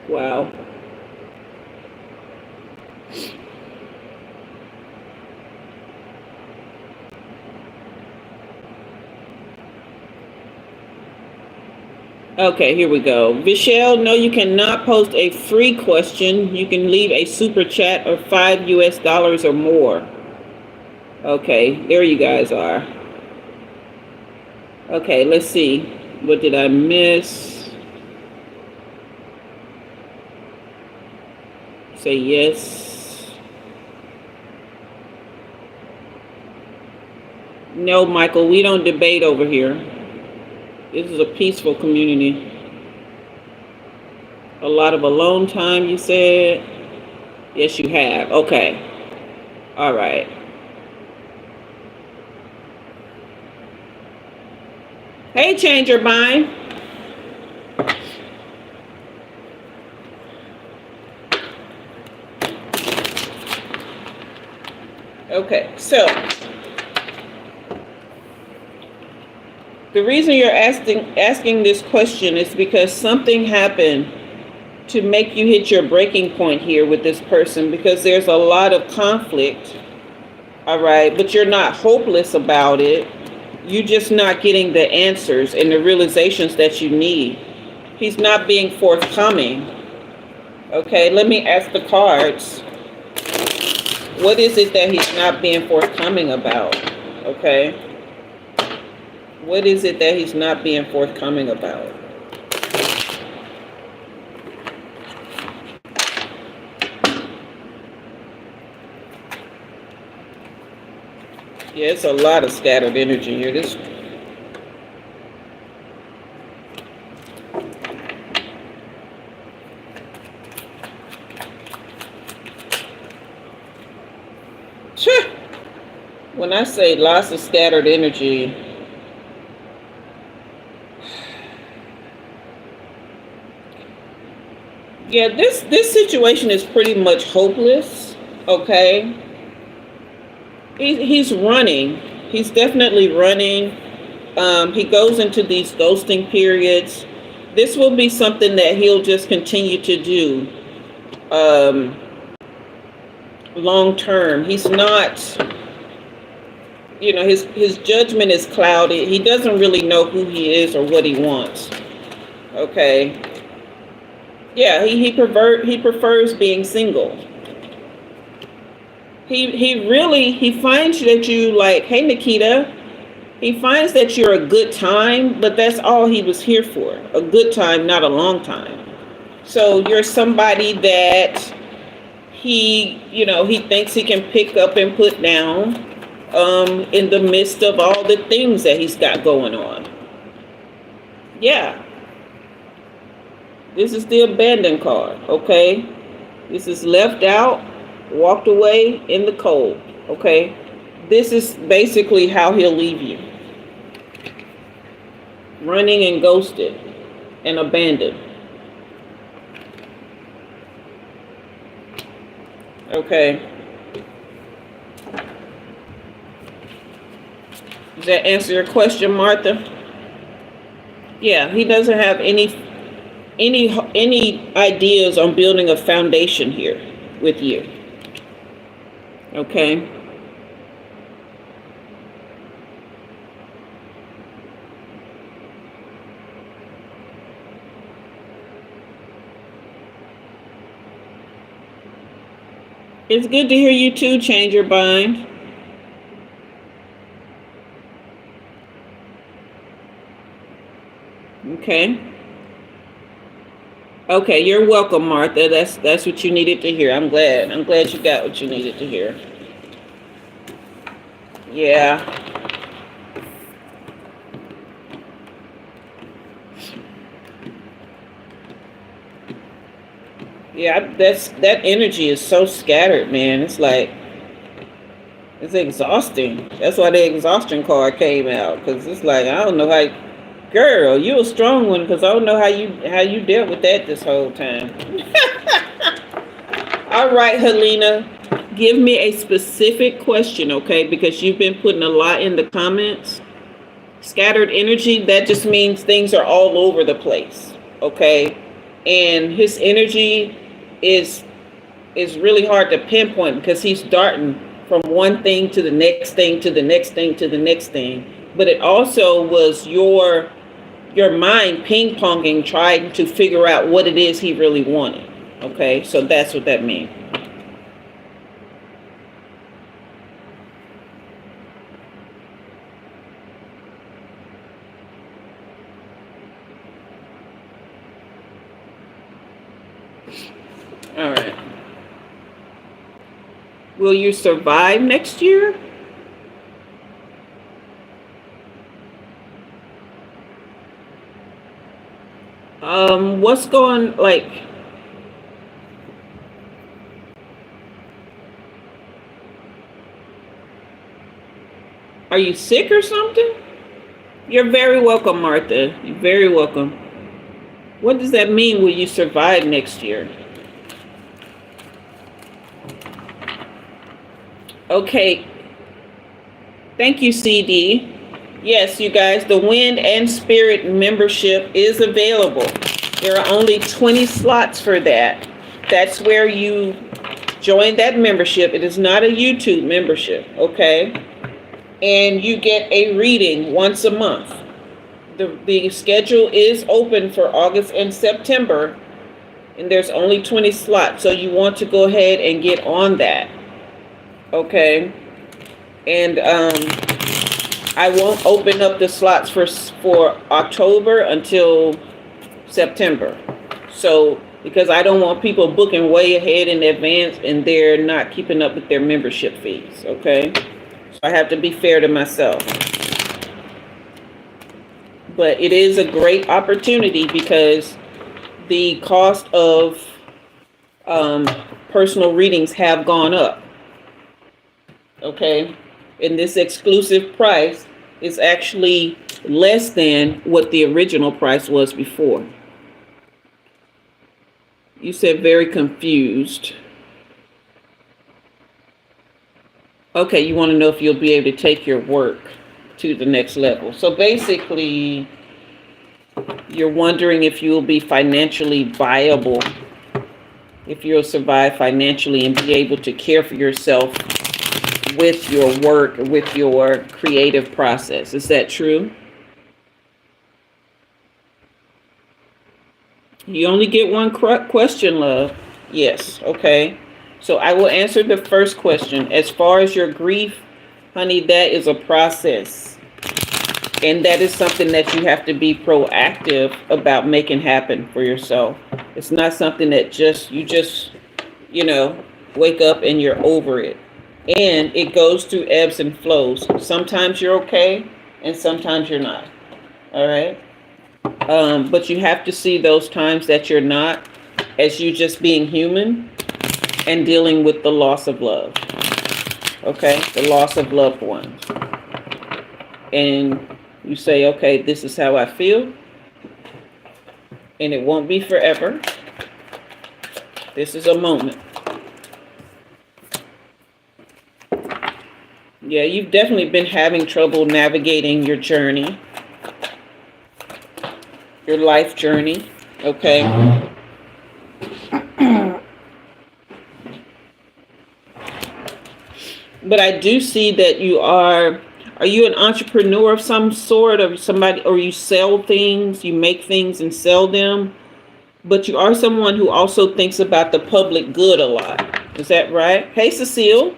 Wow. Okay, here we go. Michelle, no, you cannot post a free question. You can leave a super chat or $5 or more. Okay, there you guys are. Okay, let's see. What did I miss? Say yes. No, Michael, we don't debate over here. This is a peaceful community. A lot of alone time, you said? Yes, you have. Okay. All right. Hey, change your mind. Okay, so the reason you're asking this question is because something happened to make you hit your breaking point here with this person, because there's a lot of conflict, all right, but you're not hopeless about it. You're just not getting the answers and the realizations that you need. He's not being forthcoming. Okay, let me ask the cards. What is it that he's not being forthcoming about? Okay. What is it that he's not being forthcoming about? Yeah, it's a lot of scattered energy here. This. When I say lots of scattered energy, yeah, this situation is pretty much hopeless. Okay, he's running. He's definitely running. He goes into these ghosting periods. This will be something that he'll just continue to do long term. He's not, his judgment is clouded. He doesn't really know who he is or what he wants. Okay. Yeah, he prefers being single. He finds that you like, hey Nikita, he finds that you're a good time, but that's all he was here for. A good time, not a long time. So you're somebody that he thinks he can pick up and put down in the midst of all the things that he's got going on. Yeah. This is the abandoned card, okay? This is left out, walked away in the cold, okay? This is basically how he'll leave you. Running and ghosted and abandoned. Okay. Does that answer your question, Martha? Yeah, he doesn't have any ideas on building a foundation here with you. Okay. It's good to hear you too, change your mind. Okay. Okay, you're welcome, Martha. That's what you needed to hear. I'm glad you got what you needed to hear. Yeah. Yeah, that energy is so scattered, man. It's like, it's exhausting. That's why the exhaustion card came out, because it's like, I don't know how. Girl, you a strong one, because I don't know how you dealt with that this whole time. All right, Helena, give me a specific question, okay? Because you've been putting a lot in the comments. Scattered energy, that just means things are all over the place, okay? And his energy is really hard to pinpoint, because he's darting from one thing to the next thing to the next thing to the next thing. But it also was your mind ping-ponging, trying to figure out what it is he really wanted. Okay, so that's what that means. All right. Will you survive next year? What's going, like, are you sick or something? You're very welcome, Martha. You're very welcome. What does that mean, will you survive next year? Okay. Thank you, CD. Yes, you guys, the Wind and Spirit membership is available. There are only 20 slots for that. That's where you join that membership. It is not a YouTube membership, okay? And you get a reading once a month. The schedule is open for August and September, and there's only 20 slots, so you want to go ahead and get on that, okay? And I won't open up the slots for October until September. So, because I don't want people booking way ahead in advance and they're not keeping up with their membership fees, okay? I have to be fair to myself. But it is a great opportunity because the cost of personal readings have gone up. Okay. And this exclusive price is actually less than what the original price was before. You said very confused. Okay, you want to know if you'll be able to take your work to the next level. So basically, you're wondering if you'll be financially viable, if you'll survive financially and be able to care for yourself with your work, with your creative process. Is that true? You only get one question, love. Yes, okay. So I will answer the first question. As far as your grief, honey, that is a process. And that is something that you have to be proactive about making happen for yourself. It's not something that you just, wake up and you're over it. And it goes through ebbs and flows. Sometimes you're okay and sometimes you're not. All right. But you have to see those times that you're not as you just being human and dealing with the loss of love. Okay. The loss of loved ones. And you say, okay, this is how I feel. And it won't be forever. This is a moment. Yeah, you've definitely been having trouble navigating your journey. Your life journey. Okay. But I do see that you are you an entrepreneur of some sort, or somebody, or you sell things, you make things and sell them, but you are someone who also thinks about the public good a lot. Is that right? Hey, Cecile.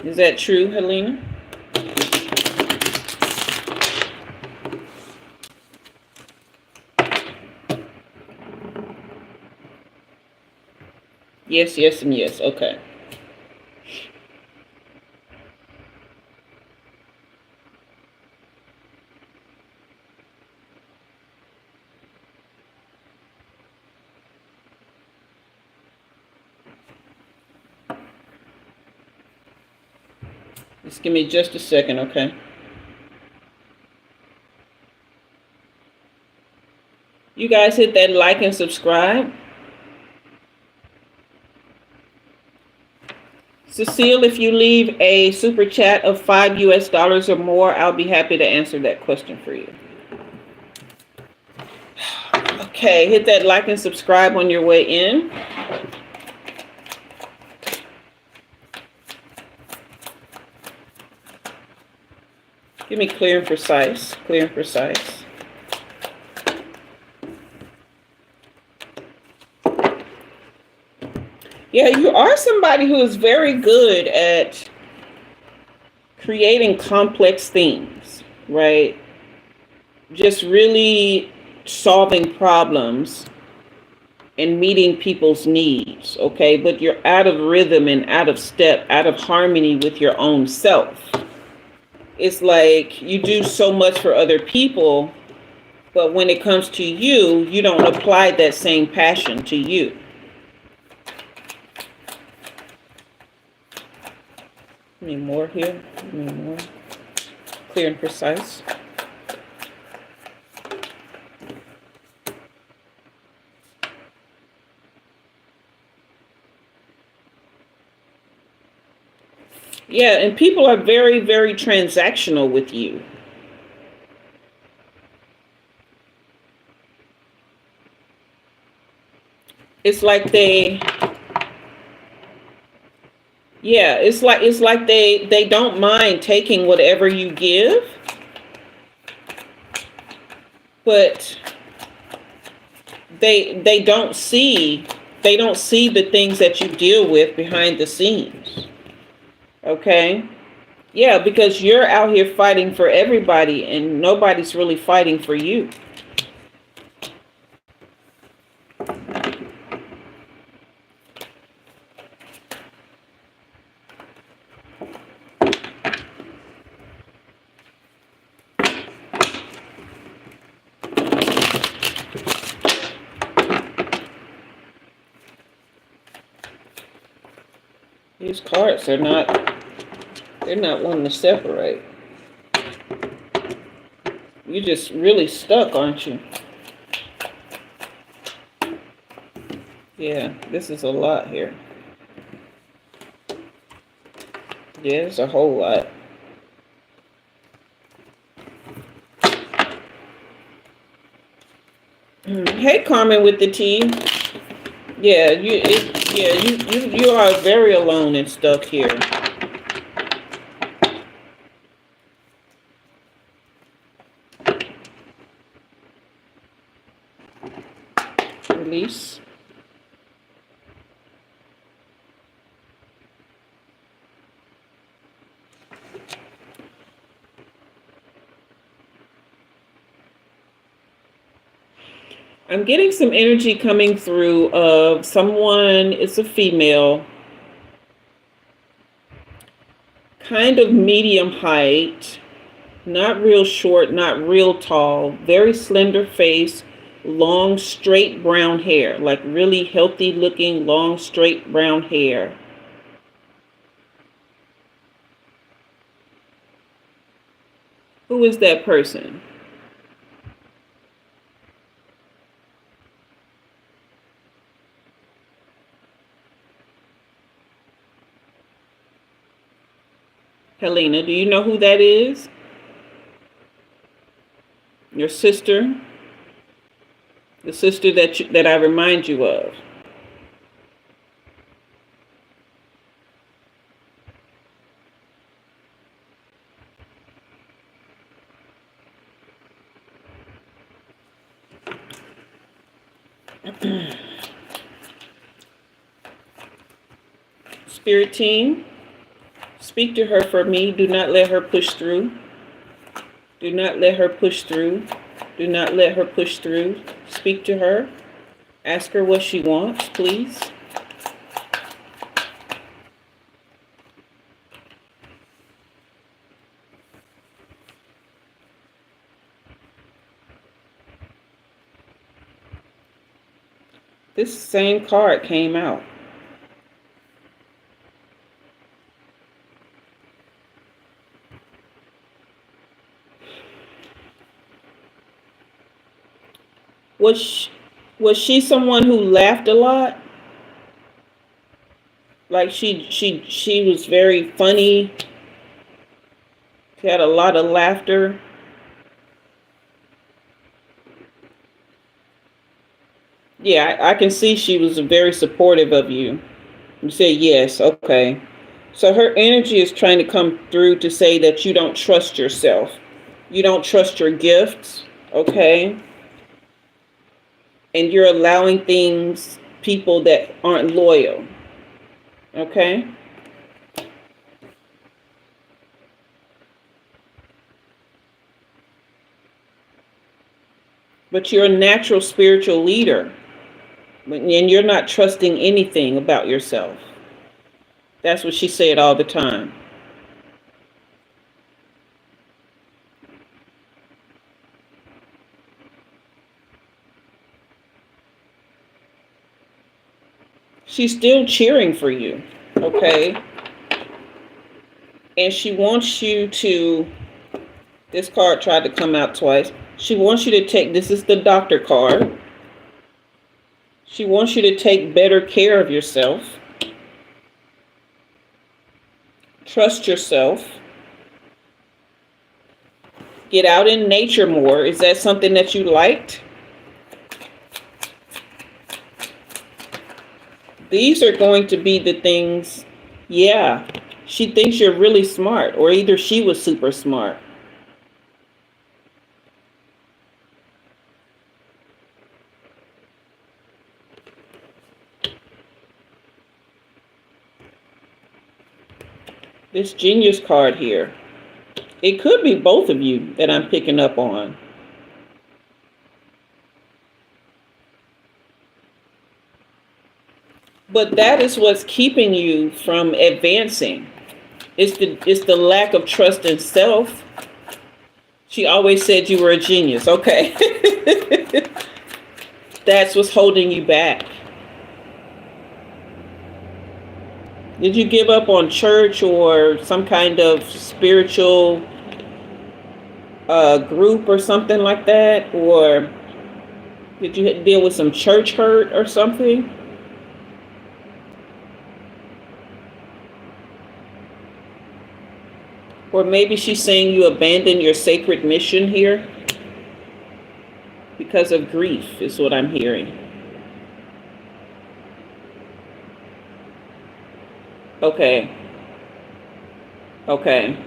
Is that true, Helena? Yes, yes, and yes. Okay. Just give me just a second, okay? You guys hit that like and subscribe. Cecile, if you leave a super chat of $5 or more, I'll be happy to answer that question for you. Okay, hit that like and subscribe on your way in. Give me clear and precise. Clear and precise. Yeah, you are somebody who is very good at creating complex things, right? Just really solving problems and meeting people's needs, okay? But you're out of rhythm and out of step, out of harmony with your own self. It's like you do so much for other people, but when it comes to you, you don't apply that same passion to you. Give me more here. Give me more. Clear and precise. Yeah, and people are very, very transactional with you. It's like they they don't mind taking whatever you give, but they don't see the things that you deal with behind the scenes. Okay? Yeah, because you're out here fighting for everybody and nobody's really fighting for you. These cards they're not wanting to separate. You're just really stuck, aren't you? Yeah, this is a lot here. Yeah, it's a whole lot. Hey, Carmen with the T. Yeah, you are very alone and stuck here. Release. I'm getting some energy coming through of someone, it's a female, kind of medium height, not real short, not real tall, very slender face, long, straight brown hair, like really healthy looking, long, straight brown hair. Who is that person? Helena, do you know who that is? Your sister? The sister that I remind you of. Spirit team, speak to her for me. Do not let her push through. Do not let her push through. Do not let her push through. Speak to her. Ask her what she wants, please. This same card came out. Was she someone who laughed a lot? Like she was very funny. She had a lot of laughter. Yeah, I can see she was very supportive of you. You say yes, okay. So her energy is trying to come through to say that you don't trust yourself. You don't trust your gifts, okay? And you're allowing people that aren't loyal, okay? But you're a natural spiritual leader, and you're not trusting anything about yourself. That's what she said all the time. She's still cheering for you, okay? And she wants you to, this card tried to come out twice. She wants you to take, this is the doctor card. She wants you to take better care of yourself. Trust yourself. Get out in nature more. Is that something that you liked? These are going to be the things, yeah. She thinks you're really smart, or either she was super smart. This genius card here. It could be both of you that I'm picking up on. But that is what's keeping you from advancing. It's the lack of trust in self. She always said you were a genius. Okay. That's what's holding you back. Did you give up on church or some kind of spiritual group or something like that? Or did you deal with some church hurt or something? Or maybe she's saying you abandoned your sacred mission here because of grief, is what I'm hearing. Okay. Okay.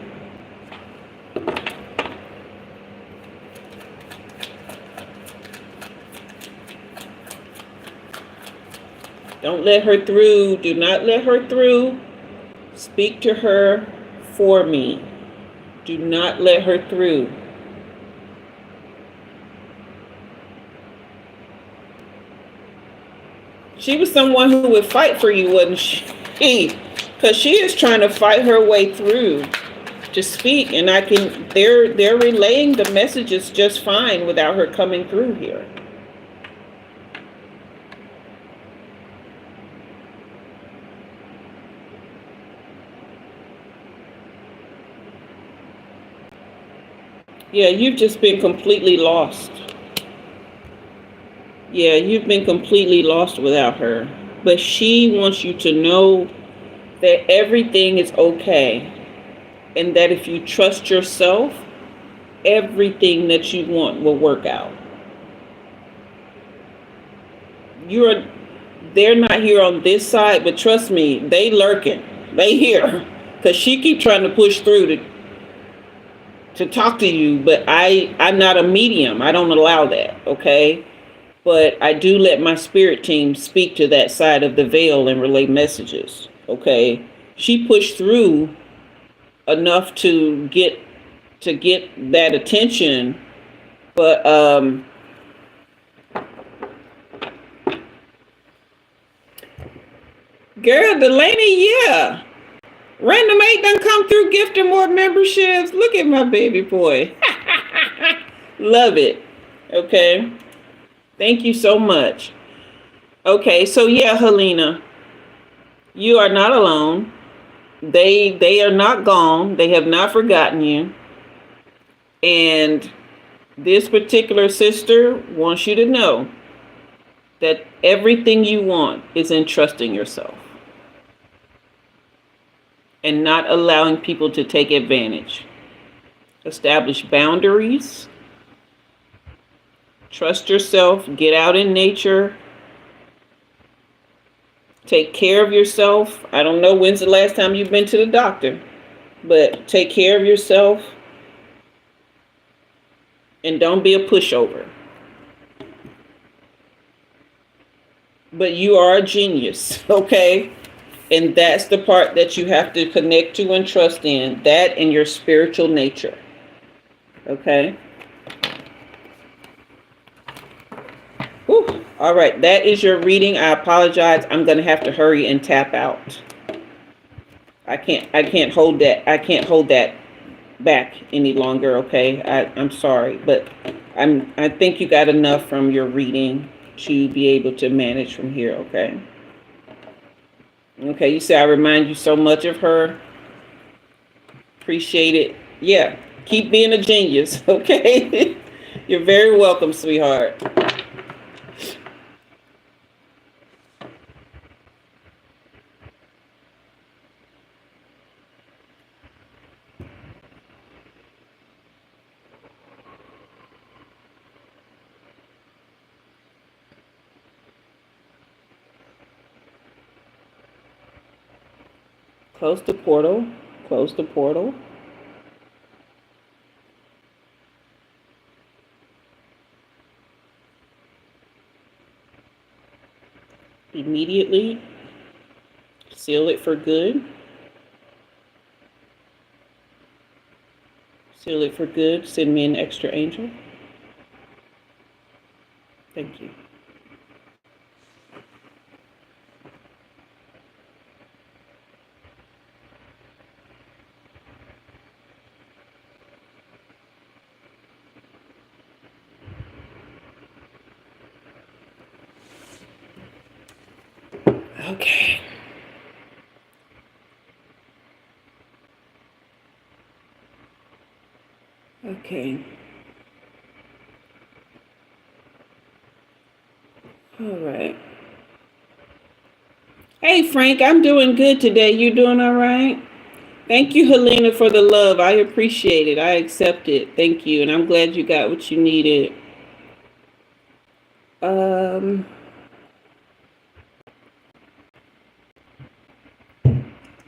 Don't let her through. Do not let her through. Speak to her for me. Do not let her through. She was someone who would fight for you, wasn't she? Because she is trying to fight her way through to speak, and they're relaying the messages just fine without her coming through here. Yeah, you've just been completely lost. Yeah, you've been completely lost without her. But she wants you to know that everything is okay. And that if you trust yourself, everything that you want will work out. They're not here on this side, but trust me, they lurking. They here. Because she keep trying to push through to talk to you, but I'm not a medium. I don't allow that, okay? But I do let my spirit team speak to that side of the veil and relay messages, okay? She pushed through enough to get that attention, but girl, Delaney, yeah. Random 8 done come through gifting more memberships. Look at my baby boy. Love it. Okay. Thank you so much. Okay, so yeah, Helena, you are not alone. They are not gone. They have not forgotten you. And this particular sister wants you to know that everything you want is in trusting yourself and not allowing people to take advantage. Establish boundaries. Trust yourself. Get out in nature. Take care of yourself. I don't know when's the last time you've been to the doctor, but take care of yourself. And don't be a pushover. But you are a genius, okay? And that's the part that you have to connect to and trust in. That and your spiritual nature. Okay? Whew. All right, that is your reading. I apologize. I'm going to have to hurry and tap out. I can't hold that back any longer, okay? I'm sorry, but I think you got enough from your reading to be able to manage from here, okay? Okay, you say I remind you so much of her. Appreciate it. Yeah, keep being a genius, okay? You're very welcome, sweetheart. Close the portal. Close the portal. Immediately seal it for good. Seal it for good. Send me an extra angel. Thank you. Okay. Okay. All right. Hey, Frank, I'm doing good today. You doing all right? Thank you, Helena, for the love. I appreciate it. I accept it. Thank you. And I'm glad you got what you needed. Um,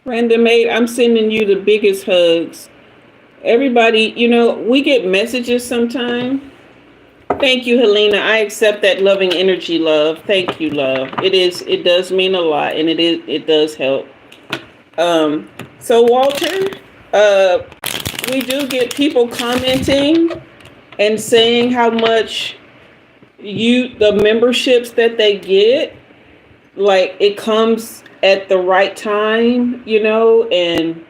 Random 8, I'm sending you the biggest hugs. Everybody, we get messages sometime. Thank you, Helena. I accept that loving energy, love. Thank you, love. It does mean a lot, and it does help. Um, so Walter, uh, we do get people commenting and saying how much the memberships that they get, like it comes at the right time, and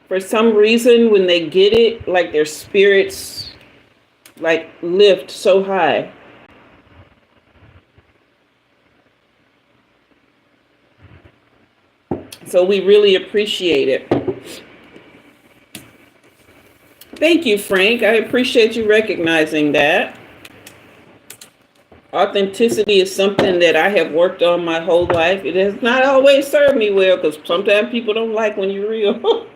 for some reason when they get it, like their spirits like lift so high. So we really appreciate it. Thank you, Frank. I appreciate you recognizing that. Authenticity is something that I have worked on my whole life. It has not always served me well because sometimes people don't like when you're real.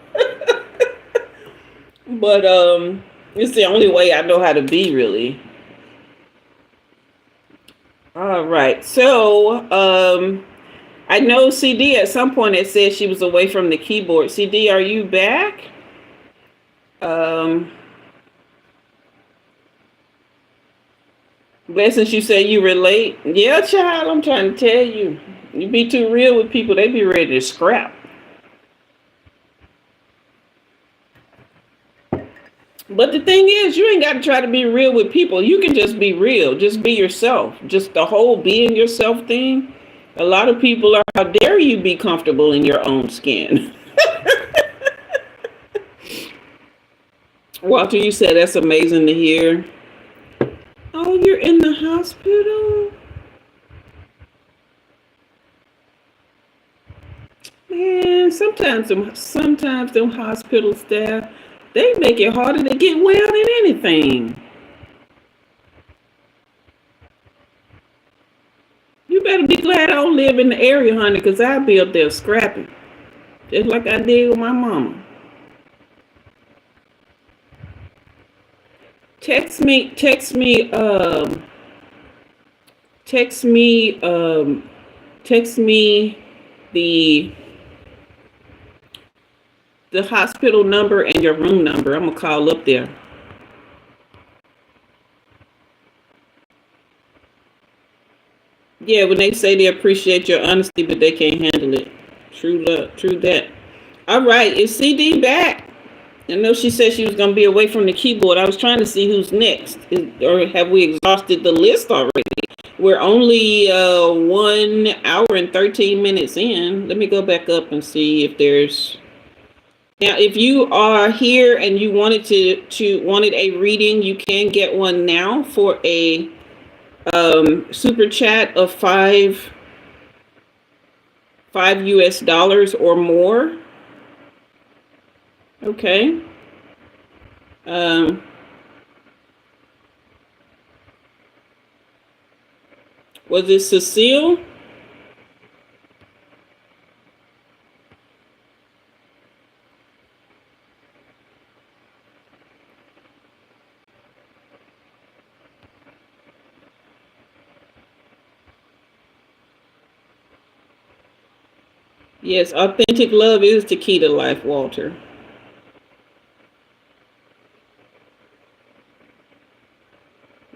But it's the only way I know how to be, really. All right. So I know CD at some point it said she was away from the keyboard. CD, are you back? Blessings, you say you relate. Yeah, child, I'm trying to tell you. You be too real with people, they be ready to scrap. But the thing is, you ain't got to try to be real with people. You can just be real. Just be yourself. Just the whole being yourself thing. A lot of people are, how dare you be comfortable in your own skin? Walter, you said that's amazing to hear. Oh, you're in the hospital? Man, sometimes them hospital staff, they make it harder to get well than anything. You better be glad I don't live in the area, honey, because I'd be up there scrapping. Just like I did with my mama. Text me, text me, text me, text me the hospital number and your room number. I'm gonna call up there. Yeah, when they say they appreciate your honesty, but they can't handle it. True love, true that. All right, is CD back? I know she said she was gonna be away from the keyboard. I was trying to see who's next, or have we exhausted the list already? We're only 1 hour and 13 minutes in. Let me go back up and see if there's. Now, if you are here and you wanted a reading, you can get one now for a super chat of five US dollars or more. Okay. Was it Cecile? Yes, authentic love is the key to life, Walter.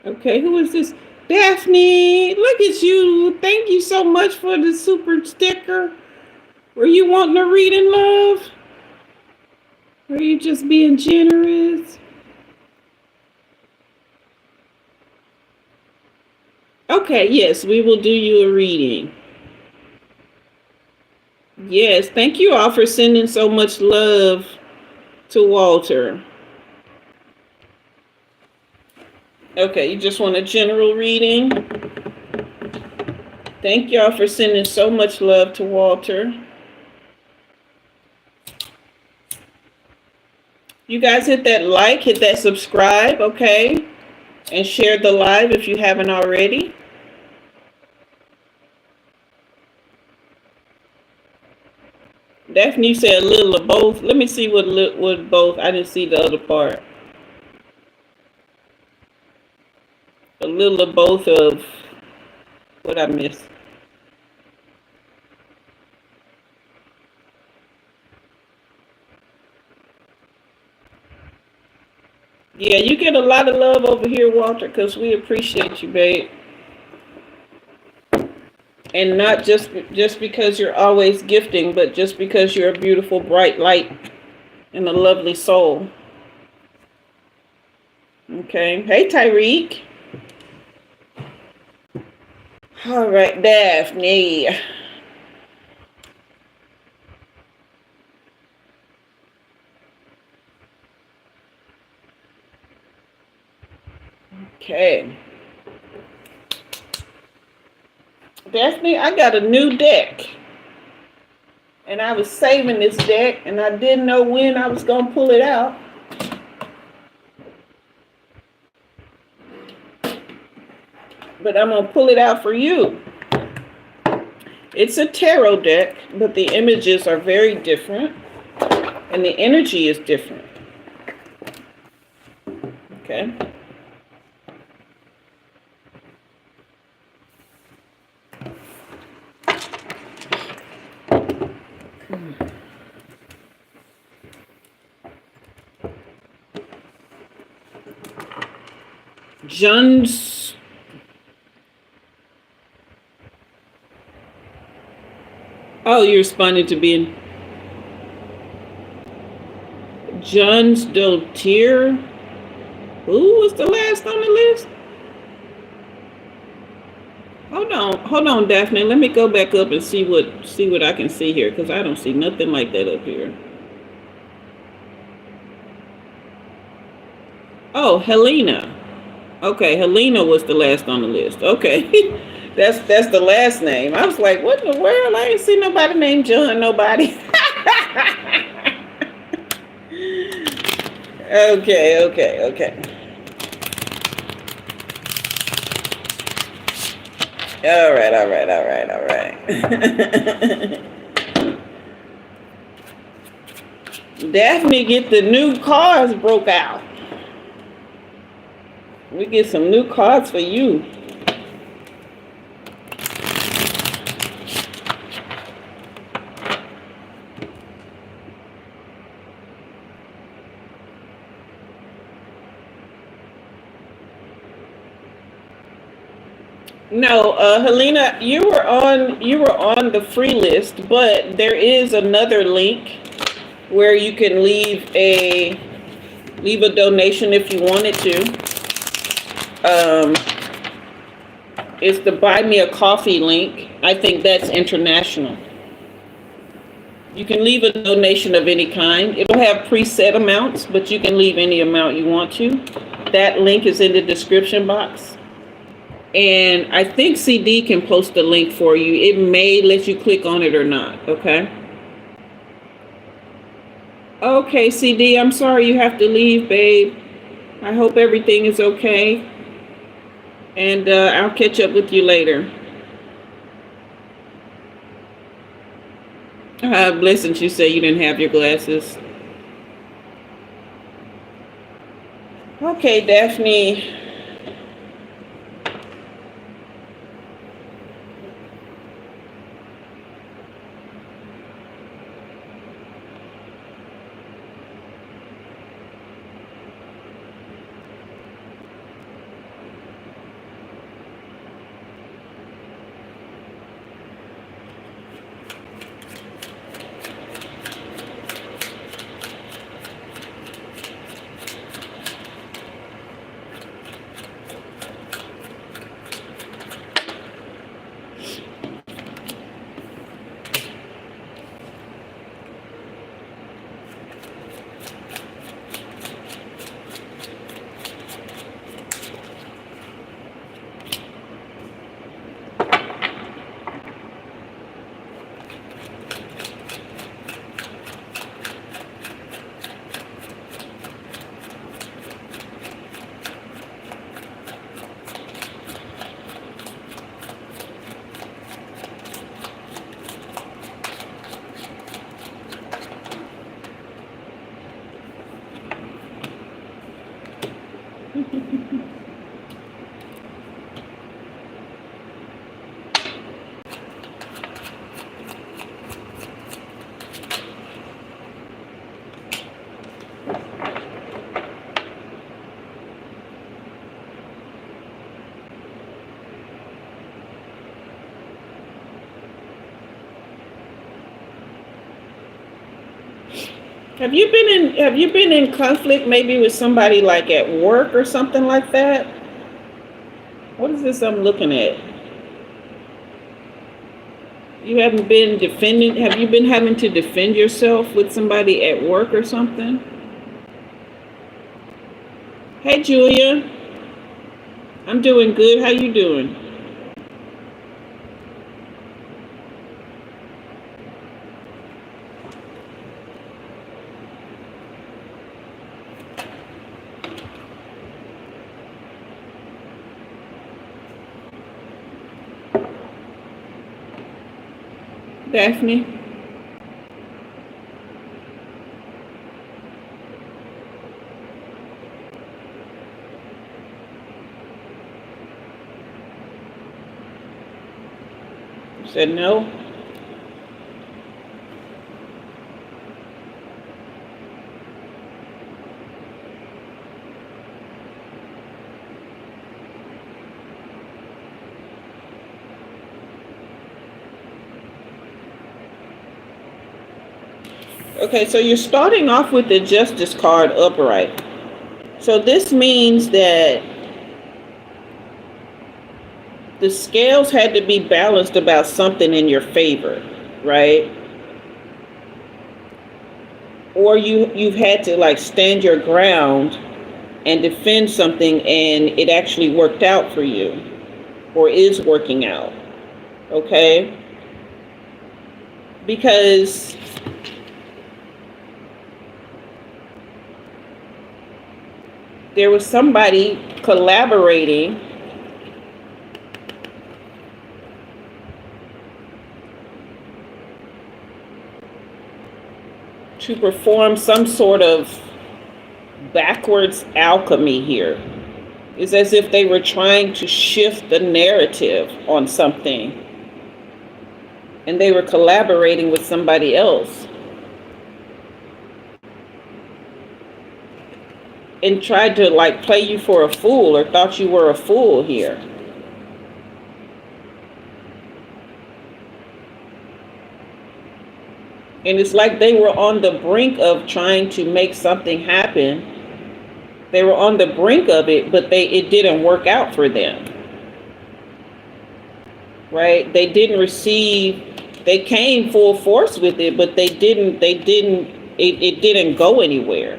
Okay, who is this? Daphne, look at you. Thank you so much for the super sticker. Were you wanting to read in love? Were you just being generous? Okay, yes, we will do you a reading. Yes, thank you all for sending so much love to Walter. Okay, you just want a general reading? Thank y'all for sending so much love to Walter. You guys hit that like, hit that subscribe, okay? And share the live if you haven't already. Daphne, you said a little of both. Let me see what both. I didn't see the other part. A little of both of what I missed. Yeah, you get a lot of love over here, Walter, because we appreciate you, babe. And not just because you're always gifting, but just because you're a beautiful, bright light and a lovely soul. Okay. Hey, Tyreek. All right, Daphne. Okay. Daphne, I got a new deck. And I was saving this deck, and I didn't know when I was going to pull it out. But I'm going to pull it out for you. It's a tarot deck, but the images are very different. And the energy is different. Okay. John's. Oh, you're responding to being John's Dotier. Who was the last on the list? Hold on, Daphne. Let me go back up and see what I can see here, because I don't see nothing like that up here. Oh, Helina. Okay, Helina was the last on the list. Okay. That's the last name. I was like, what in the world? I ain't see nobody named John, nobody. Okay. All right. Daphne get the new cards broke out. We get some new cards for you. No, Helena, you were on the free list, but there is another link where you can leave a donation if you wanted to. It's the Buy Me a Coffee link. I think that's international. You can leave a donation of any kind. It'll have preset amounts, but you can leave any amount you want to. That link is in the description box. And I think CD can post a link for you. It may let you click on it or not, okay? Okay, CD, I'm sorry you have to leave, babe. I hope everything is okay. And I'll catch up with you later. Blessings, you say you didn't have your glasses. Okay, Daphne. Have you been in conflict maybe with somebody like at work or something like that? What is this I'm looking at? You haven't been defending, have you been having to defend yourself with somebody at work or something? Hey Julia, I'm doing good. How you doing? Daphne? You said no? Okay, so you're starting off with the Justice card upright. So this means that the scales had to be balanced about something in your favor, right? Or you've had to like stand your ground and defend something and it actually worked out for you or is working out. Okay? Because there was somebody collaborating to perform some sort of backwards alchemy here. It's as if they were trying to shift the narrative on something and they were collaborating with somebody else and tried to like play you for a fool or thought you were a fool here. And it's like they were on the brink of trying to make something happen. They were on the brink of it, but it didn't work out for them. Right? They came full force with it, but it didn't go anywhere.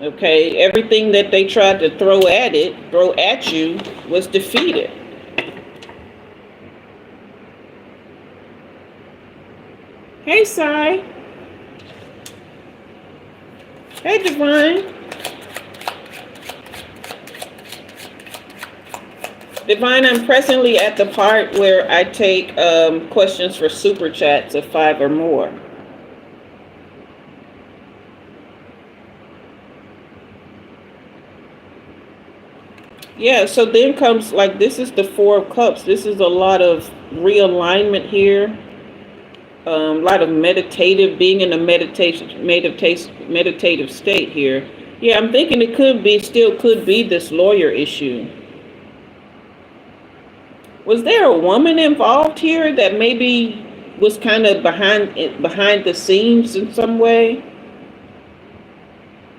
Okay? Everything that they tried to throw at you was defeated. Hey, Sai. Hey, Divine. Divine, I'm presently at the part where I take questions for super chats of 5 or more. Yeah, so then comes like this is the 4 of Cups. This is a lot of realignment here. A lot of being in a meditative state here. Yeah, I'm thinking it could be this lawyer issue. Was there a woman involved here that maybe was kind of behind the scenes in some way?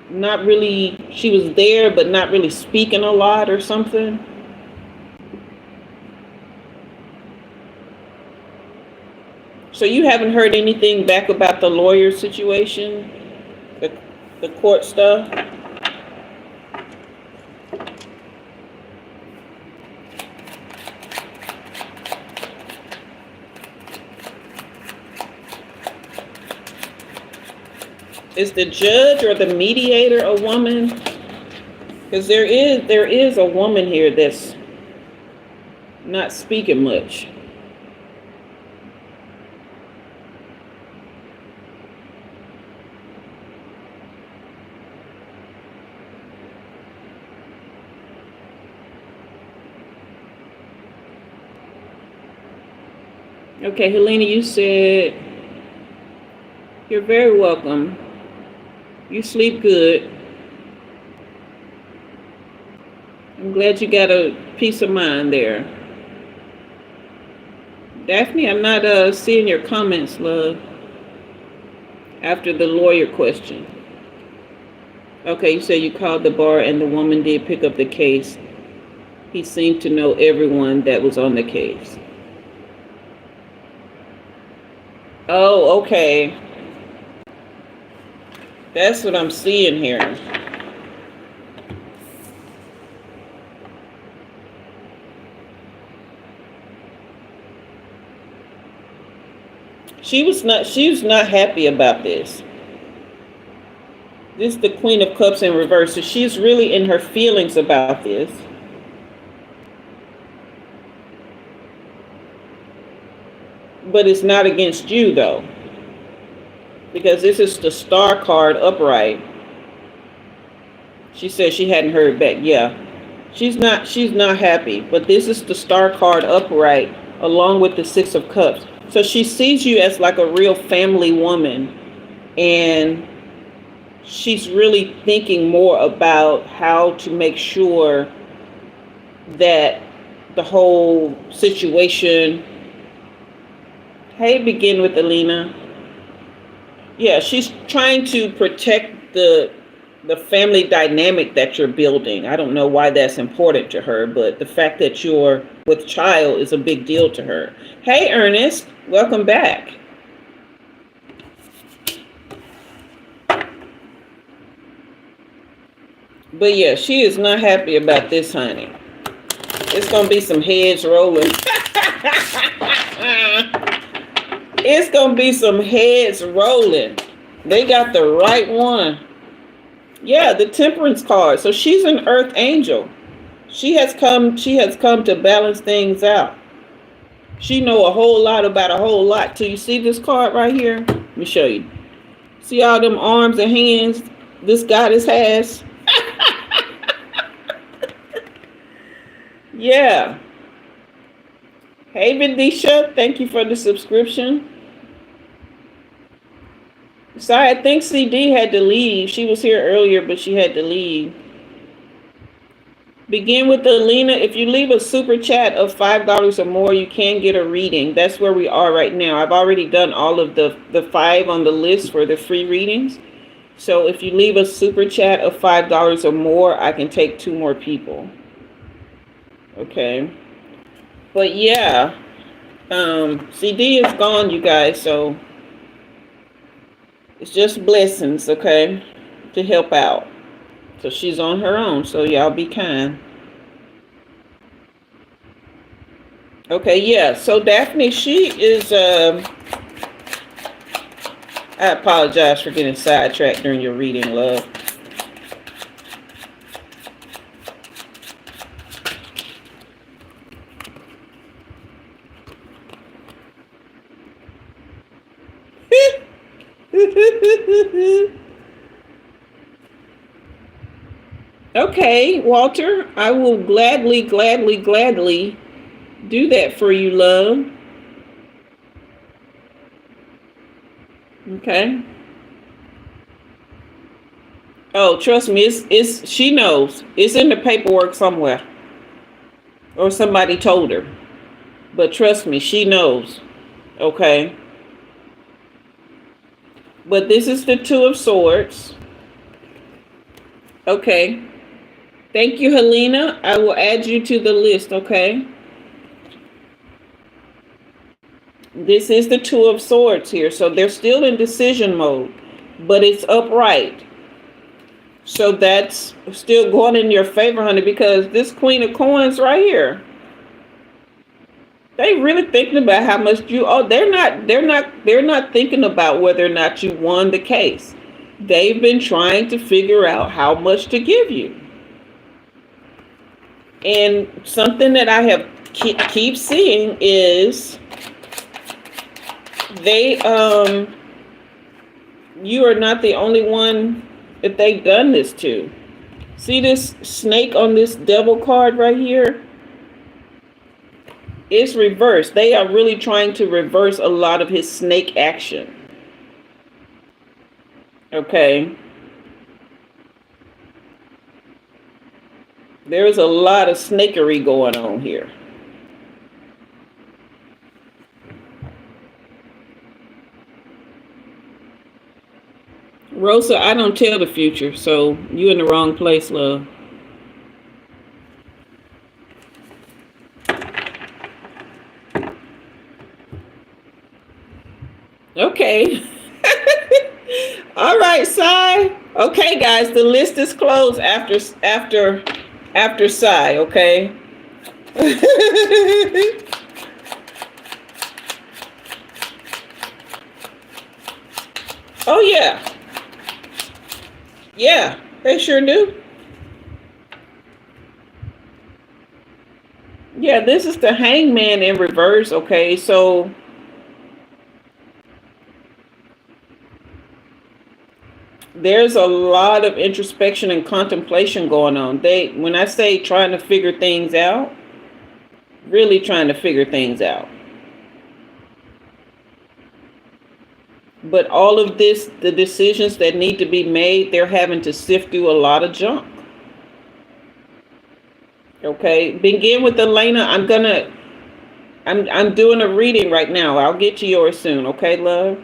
Not really, she was there, but not really speaking a lot or something. So you haven't heard anything back about the lawyer situation, the court stuff? Is the judge or the mediator a woman? Because there is a woman here that's not speaking much. Okay, Helena, you said you're very welcome. You sleep good. I'm glad you got a peace of mind there. Daphne, I'm not seeing your comments, love, after the lawyer question. Okay, you said you called the bar and the woman did pick up the case. He seemed to know everyone that was on the case. Oh, okay. That's what I'm seeing here. She was not happy about this. This is the Queen of Cups in reverse. So she's really in her feelings about this. But it's not against you though. Because this is the Star card upright. She said she hadn't heard back. Yeah. She's not happy. But this is the Star card upright along with the Six of Cups. So she sees you as like a real family woman, and she's really thinking more about how to make sure that the whole situation. Hey, begin with Elena. Yeah, she's trying to protect the family dynamic that you're building. I don't know why that's important to her, but the fact that you're with child is a big deal to her. Hey, Ernest, welcome back. But yeah, she is not happy about this, honey. It's going to be some heads rolling. It's going to be some heads rolling. They got the right one. Yeah, the Temperance card. So she's an earth angel. She has come to balance things out. She know a whole lot about a whole lot. So you see this card right here? Let me show you. See all them arms and hands this goddess has? Yeah. Hey, Vidisha, thank you for the subscription. Sorry, I think CD had to leave. She was here earlier, but she had to leave. Begin with Elena. If you leave a super chat of $5 or more, you can get a reading. That's where we are right now. I've already done all of the 5 on the list for the free readings. So if you leave a super chat of $5 or more, I can take 2 more people. Okay. But yeah, CD is gone, you guys. So it's just blessings, okay, to help out. So she's on her own. So y'all be kind. Okay, yeah. So Daphne, she is. I apologize for getting sidetracked during your reading, love. Okay, Walter, I will gladly do that for you, love. Okay. Oh, trust me, it's she knows. It's in the paperwork somewhere. Or somebody told her. But trust me, she knows. Okay. But this is the Two of Swords. Okay. Thank you, Helena. I will add you to the list, okay? This is the Two of Swords here. So they're still in decision mode, but it's upright. So that's still going in your favor, honey, because this Queen of Coins right here, they really thinking about how much you owe. They're not thinking about whether or not you won the case. They've been trying to figure out how much to give you. And something that I have keep seeing is they you are not the only one that they've done this to. See this snake on this devil card right here? It's reversed. They are really trying to reverse a lot of his snake action. Okay. There is a lot of snakery going on here. Rosa, I don't tell the future, so you in the wrong place, love. Okay. All right, Sai. Okay, guys, the list is closed after Sai, okay? Oh yeah. Yeah, they sure do. Yeah, this is the hangman in reverse, okay? So there's a lot of introspection and contemplation going on. When I say trying to figure things out, really trying to figure things out. But all of this, the decisions that need to be made, they're having to sift through a lot of junk. Okay, begin with Elena. I'm doing a reading right now. I'll get to yours soon. Okay, love.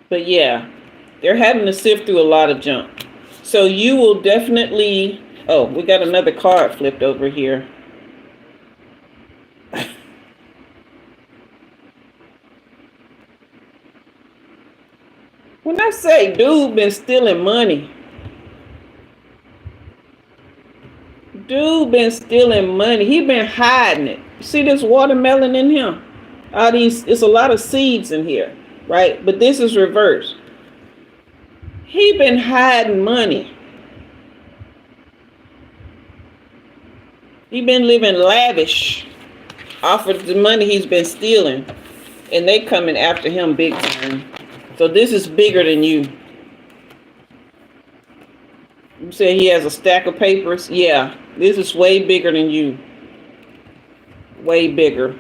But yeah, they're having to sift through a lot of junk. So you will definitely. Oh, we got another card flipped over here. When I say dude been stealing money, dude been stealing money. He been hiding it. See this watermelon in here? It's a lot of seeds in here, right? But this is reversed. He been hiding money. He been living lavish off of the money he's been stealing, and they coming after him big time. So this is bigger than you. You say he has a stack of papers? Yeah, this is way bigger than you. Way bigger.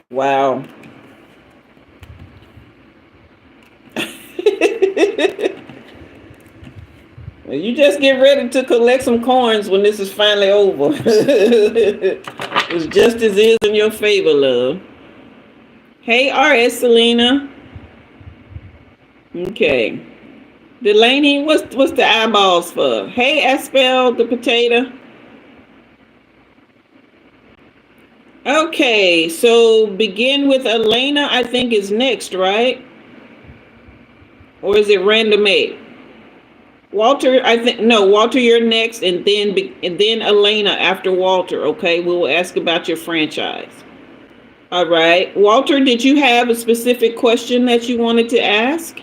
Wow. You just get ready to collect some coins when this is finally over. It's just as is in your favor, love. Hey, RS Helina. Okay. Delaney, what's the eyeballs for? Hey, Aspel, the potato. Okay, so begin with Elena, I think is next, right? Or is it random 8? Walter, Walter, you're next, and then Elena after Walter. Okay, we will ask about your franchise. All right, Walter, did you have a specific question that you wanted to ask?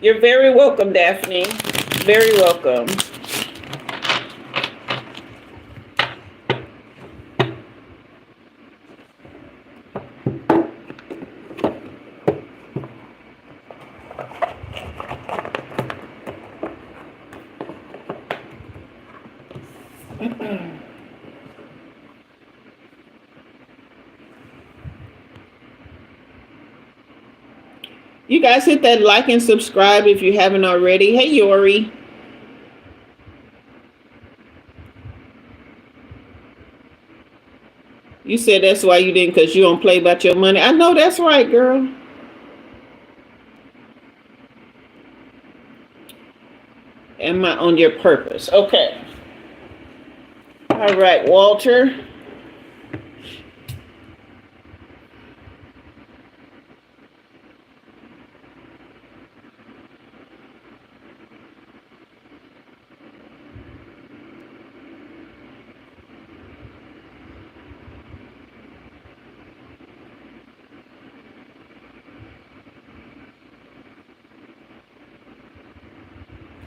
You're very welcome, Daffany. Very welcome. You guys hit that like and subscribe if you haven't already. Hey, Yori. You said that's why you didn't, because you don't play about your money. I know that's right, girl. Am I on your purpose? Okay. All right, Walter.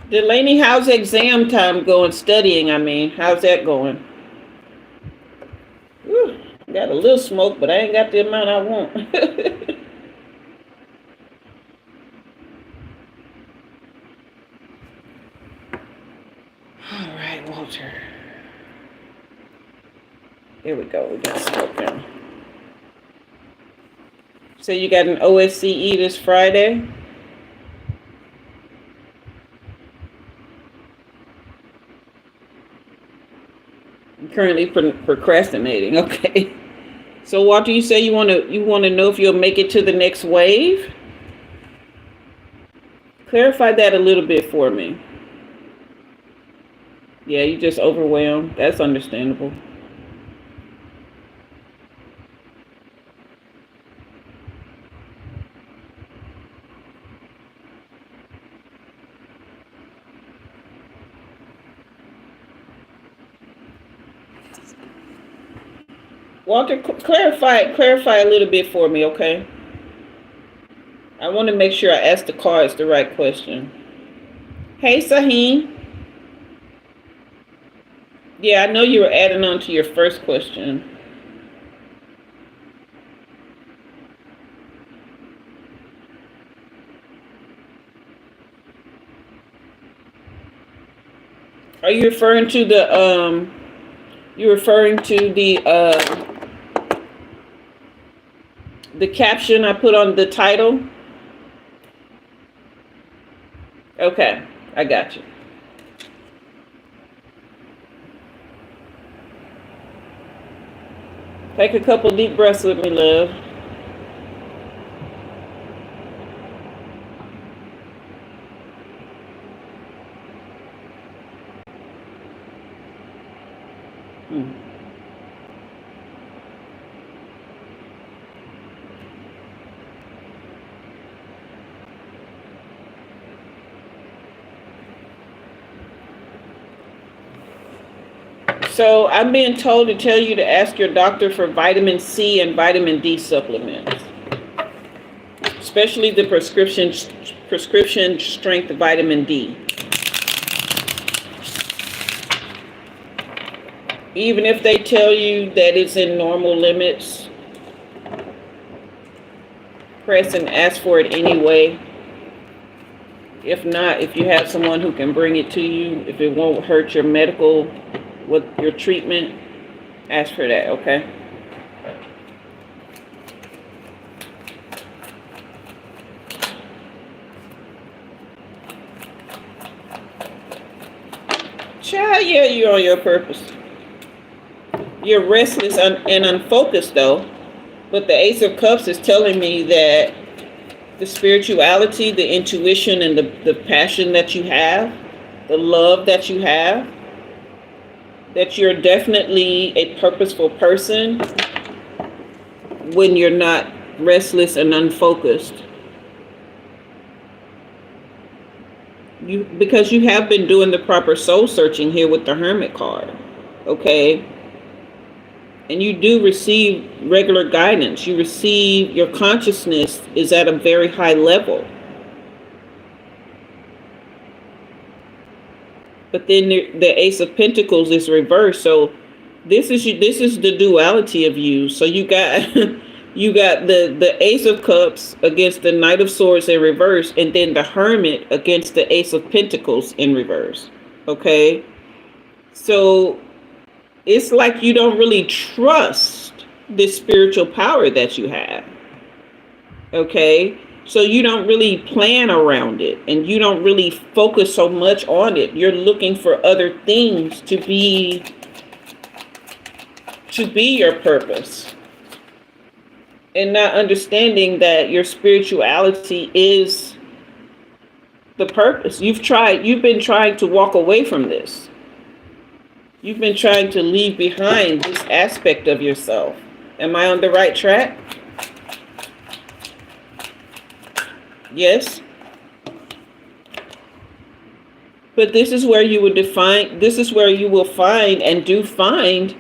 Delaney, how's exam time going? Studying, I mean. How's that going? Whew, Got a little smoke, but I ain't got the amount I want. All right, Walter. Here we go. We got smoke now. So you got an OSCE this Friday? I'm currently procrastinating. Okay. So Walter, you say you want to know if you'll make it to the next wave? Clarify that a little bit for me. Yeah, you just overwhelmed. That's understandable. Walter, clarify a little bit for me, okay? I want to make sure I ask the cards the right question. Hey, Saheen. Yeah, I know you were adding on to your first question. Are you referring to the the caption I put on the title? Okay, I got you. Take a couple deep breaths with me, love. So I'm being told to tell you to ask your doctor for vitamin C and vitamin D supplements, especially the prescription strength vitamin D. Even if they tell you that it's in normal limits, press and ask for it anyway. If not, if you have someone who can bring it to you, if it won't hurt your medical with your treatment, ask for that, okay? Child, yeah, you're on your purpose. You're restless and unfocused though, but the Ace of Cups is telling me that the spirituality, the intuition, and the passion that you have, the love that you have, that you're definitely a purposeful person when you're not restless and unfocused. Because you have been doing the proper soul searching here with the Hermit card, okay? And you do receive regular guidance. You receive, your consciousness is at a very high level. But then the Ace of Pentacles is reversed. So this is the duality of you. So you got you got the Ace of Cups against the Knight of Swords in reverse, and then the Hermit against the Ace of Pentacles in reverse. Okay? So it's like you don't really trust this spiritual power that you have. Okay? So you don't really plan around it, and you don't really focus so much on it. You're looking for other things to be your purpose, and not understanding that your spirituality is the purpose. You've been trying to walk away from this. You've been trying to leave behind this aspect of yourself. Am I on the right track? Yes. But this is where you will find and do find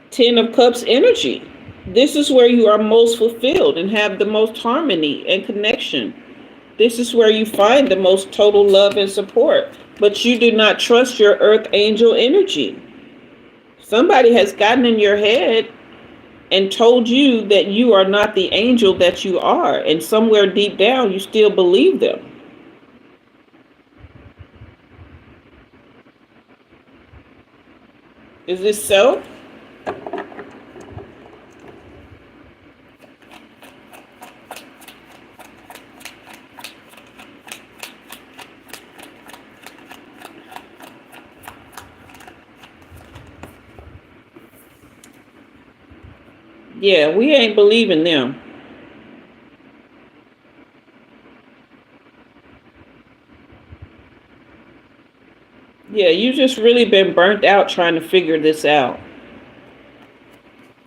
10 of Cups energy. This is where you are most fulfilled and have the most harmony and connection. This is where you find the most total love and support. But you do not trust your earth angel energy. Somebody has gotten in your head and told you that you are not the angel that you are. And somewhere deep down, you still believe them. Is this so? Yeah, we ain't believing them. Yeah, you just really been burnt out trying to figure this out.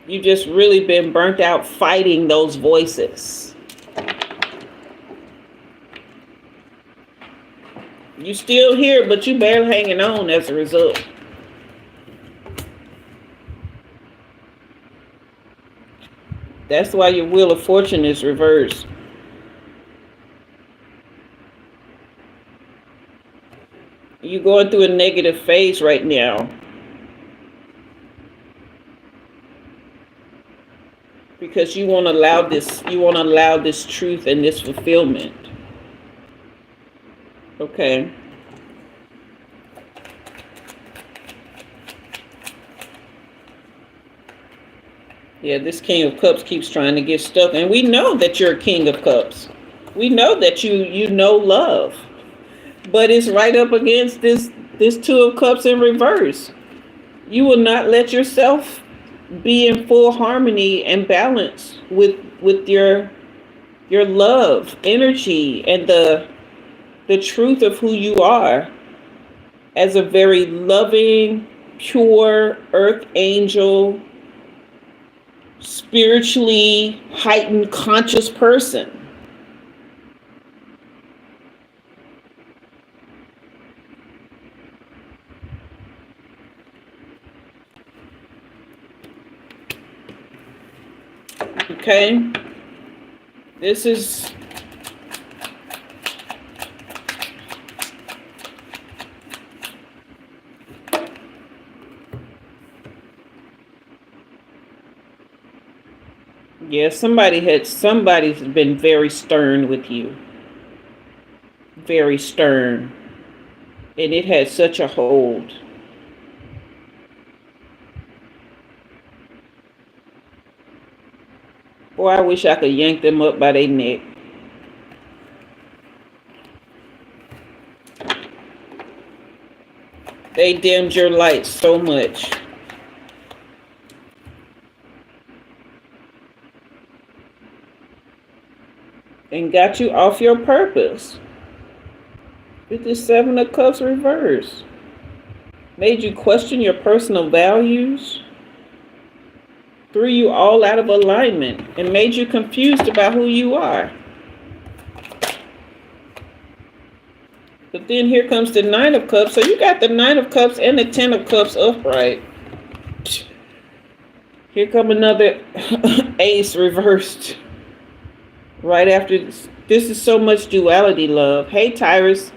You just really been burnt out fighting those voices. You still here, but you barely hanging on as a result. That's why your wheel of fortune is reversed. You're going through a negative phase right now. Because you won't allow this truth and this fulfillment. Okay. Yeah, this King of Cups keeps trying to get stuck. And we know that you're a King of Cups. We know that you know love. But it's right up against this Two of Cups in reverse. You will not let yourself be in full harmony and balance with your love, energy, and the truth of who you are as a very loving, pure earth angel, spiritually heightened conscious person. Okay, this is yeah, somebody's been very stern with you. Very stern. And it had such a hold. Boy, I wish I could yank them up by their neck. They dimmed your light so much. And got you off your purpose. With this Seven of Cups reverse. Made you question your personal values. Threw you all out of alignment. And made you confused about who you are. But then here comes the Nine of Cups. So you got the Nine of Cups and the Ten of Cups upright. Here come another Ace reversed. Right after this. This is so much duality, love. Hey, Tyrus.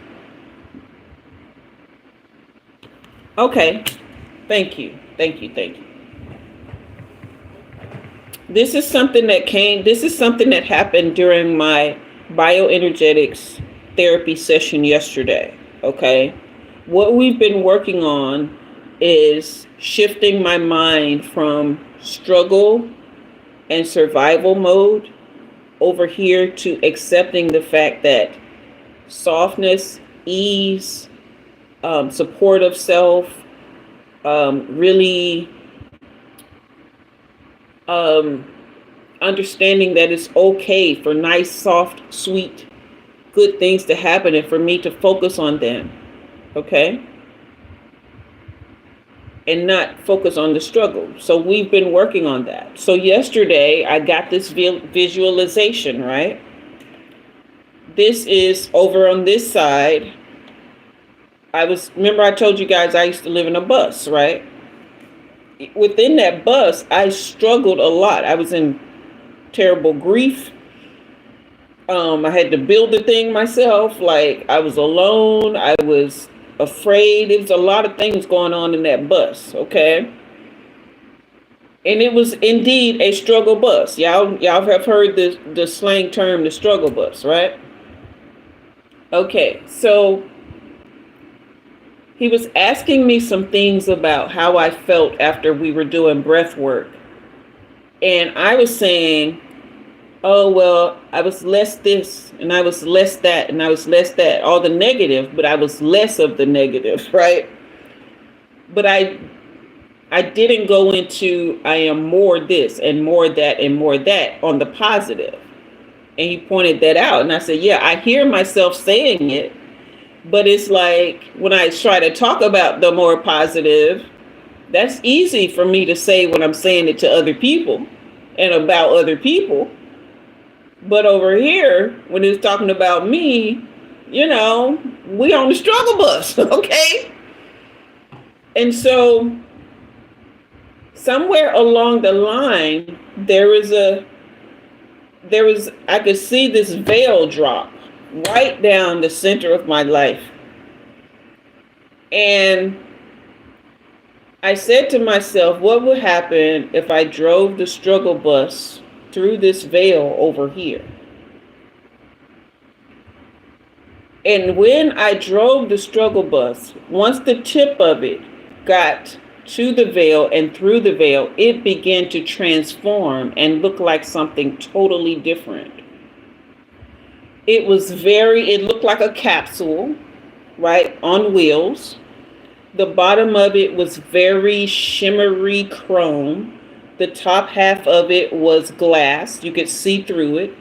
Okay. Thank you. Thank you. Thank you. This is something that happened during my bioenergetics therapy session yesterday. Okay. What we've been working on is shifting my mind from struggle and survival mode over here to accepting the fact that softness, ease, support of self, really understanding that it's okay for nice, soft, sweet, good things to happen and for me to focus on them. Okay? And not focus on the struggle. So we've been working on that. So yesterday I got this visualization, right? This is over on this side. Remember I told you guys I used to live in a bus, right? Within that bus, I struggled a lot. I was in terrible grief. I had to build the thing myself. Like, I was alone. I was afraid. There was a lot of things going on in that bus, okay? And it was indeed a struggle bus. Y'all have heard the slang term, the struggle bus, right? Okay, so he was asking me some things about how I felt after we were doing breath work. And I was saying, oh, well, I was less this and I was less that and I was less that, all the negative, but I was less of the negative, right? But I didn't go into I am more this and more that and more that on the positive. And he pointed that out. And I said, yeah, I hear myself saying it, but it's like when I try to talk about the more positive, that's easy for me to say when I'm saying it to other people and about other people. But over here, when it's talking about me, we on the struggle bus, okay? And so somewhere along the line, I could see this veil drop right down the center of my life. And I said to myself, what would happen if I drove the struggle bus through this veil over here? And when I drove the struggle bus, once the tip of it got to the veil and through the veil, it began to transform and look like something totally different. It looked like a capsule, right, on wheels. The bottom of it was very shimmery chrome. The top half of it was glass. You could see through it.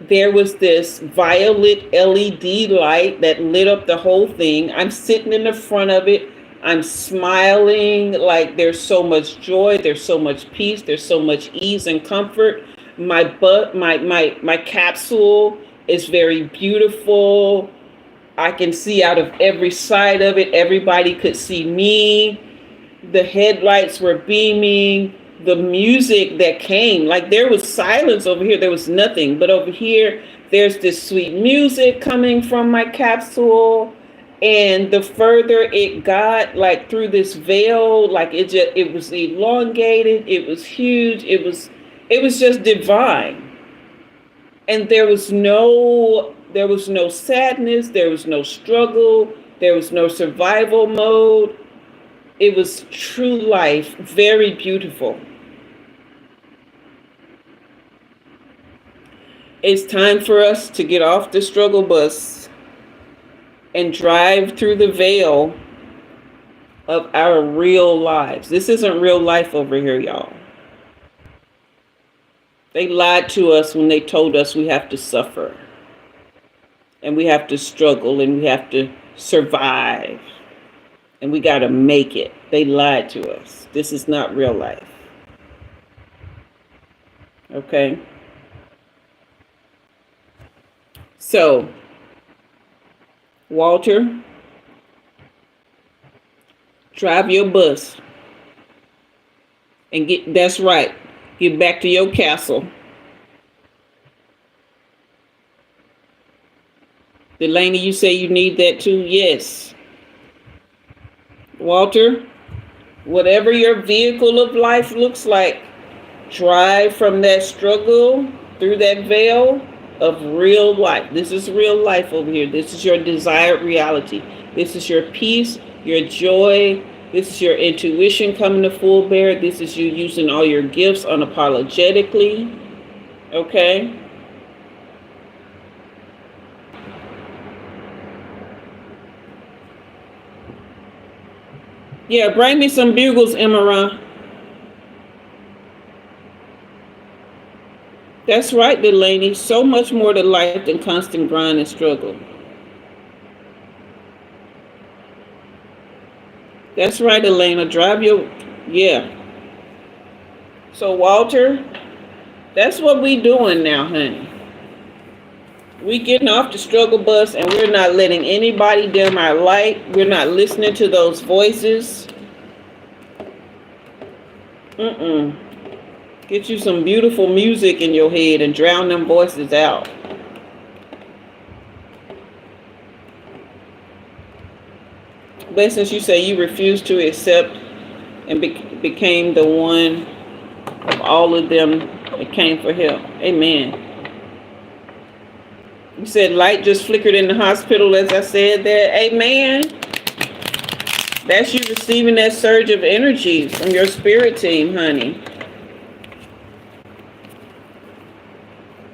There was this violet LED light that lit up the whole thing. I'm sitting in the front of it. I'm smiling like there's so much joy, there's so much peace, there's so much ease and comfort. My capsule is very beautiful. I can see out of every side of it. Everybody could see me. The headlights were beaming. The music that came, like there was silence over here. There was nothing. But over here, there's this sweet music coming from my capsule. And the further it got, like through this veil, like it was elongated. It was huge. It was just divine. And there was no sadness. There was no struggle. There was no survival mode. It was true life, very beautiful. It's time for us to get off the struggle bus and drive through the veil of our real lives. This isn't real life over here, y'all. They lied to us when they told us we have to suffer and we have to struggle and we have to survive and we got to make it. They lied to us. This is not real life. Okay? So, Walter, drive your bus and that's right, get back to your castle. Elena, you say you need that too? Yes. Walter, whatever your vehicle of life looks like, drive from that struggle through that veil of real life. This is real life over here. This is your desired reality. This is your peace, your joy. This is your intuition coming to full bear. This is you using all your gifts unapologetically. Okay? Yeah, bring me some bugles, Emma. That's right, Delaney. So much more to life than constant grind and struggle. That's right, Elena. Yeah. So, Walter, that's what we doing now, honey. We getting off the struggle bus and we're not letting anybody dim our light. We're not listening to those voices. Get you some beautiful music in your head and drown them voices out. But since you say you refused to accept and became the one of all of them that came for help. Amen. You said light just flickered in the hospital as I said that. Amen. That's you receiving that surge of energy from your spirit team, honey.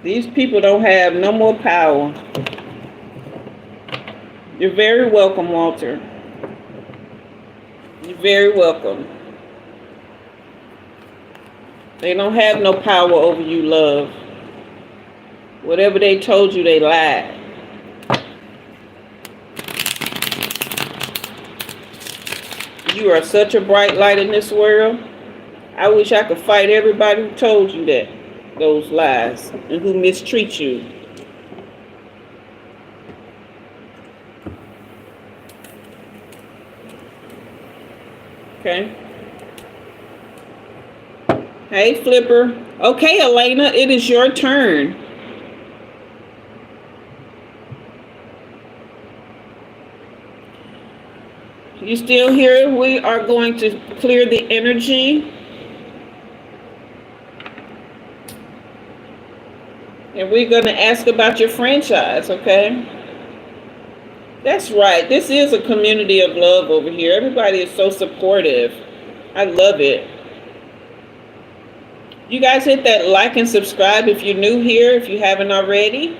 These people don't have no more power. You're very welcome, Walter. You're very welcome. They don't have no power over you, love. Whatever they told you, they lied. You are such a bright light in this world. I wish I could fight everybody who told you that, those lies, and who mistreat you. Okay. Hey, Flipper. Okay, Elena, it is your turn. You still here? We are going to clear the energy. And we're going to ask about your franchise, okay? That's right. This is a community of love over here. Everybody is so supportive. I love it. You guys hit that like and subscribe if you're new here, if you haven't already.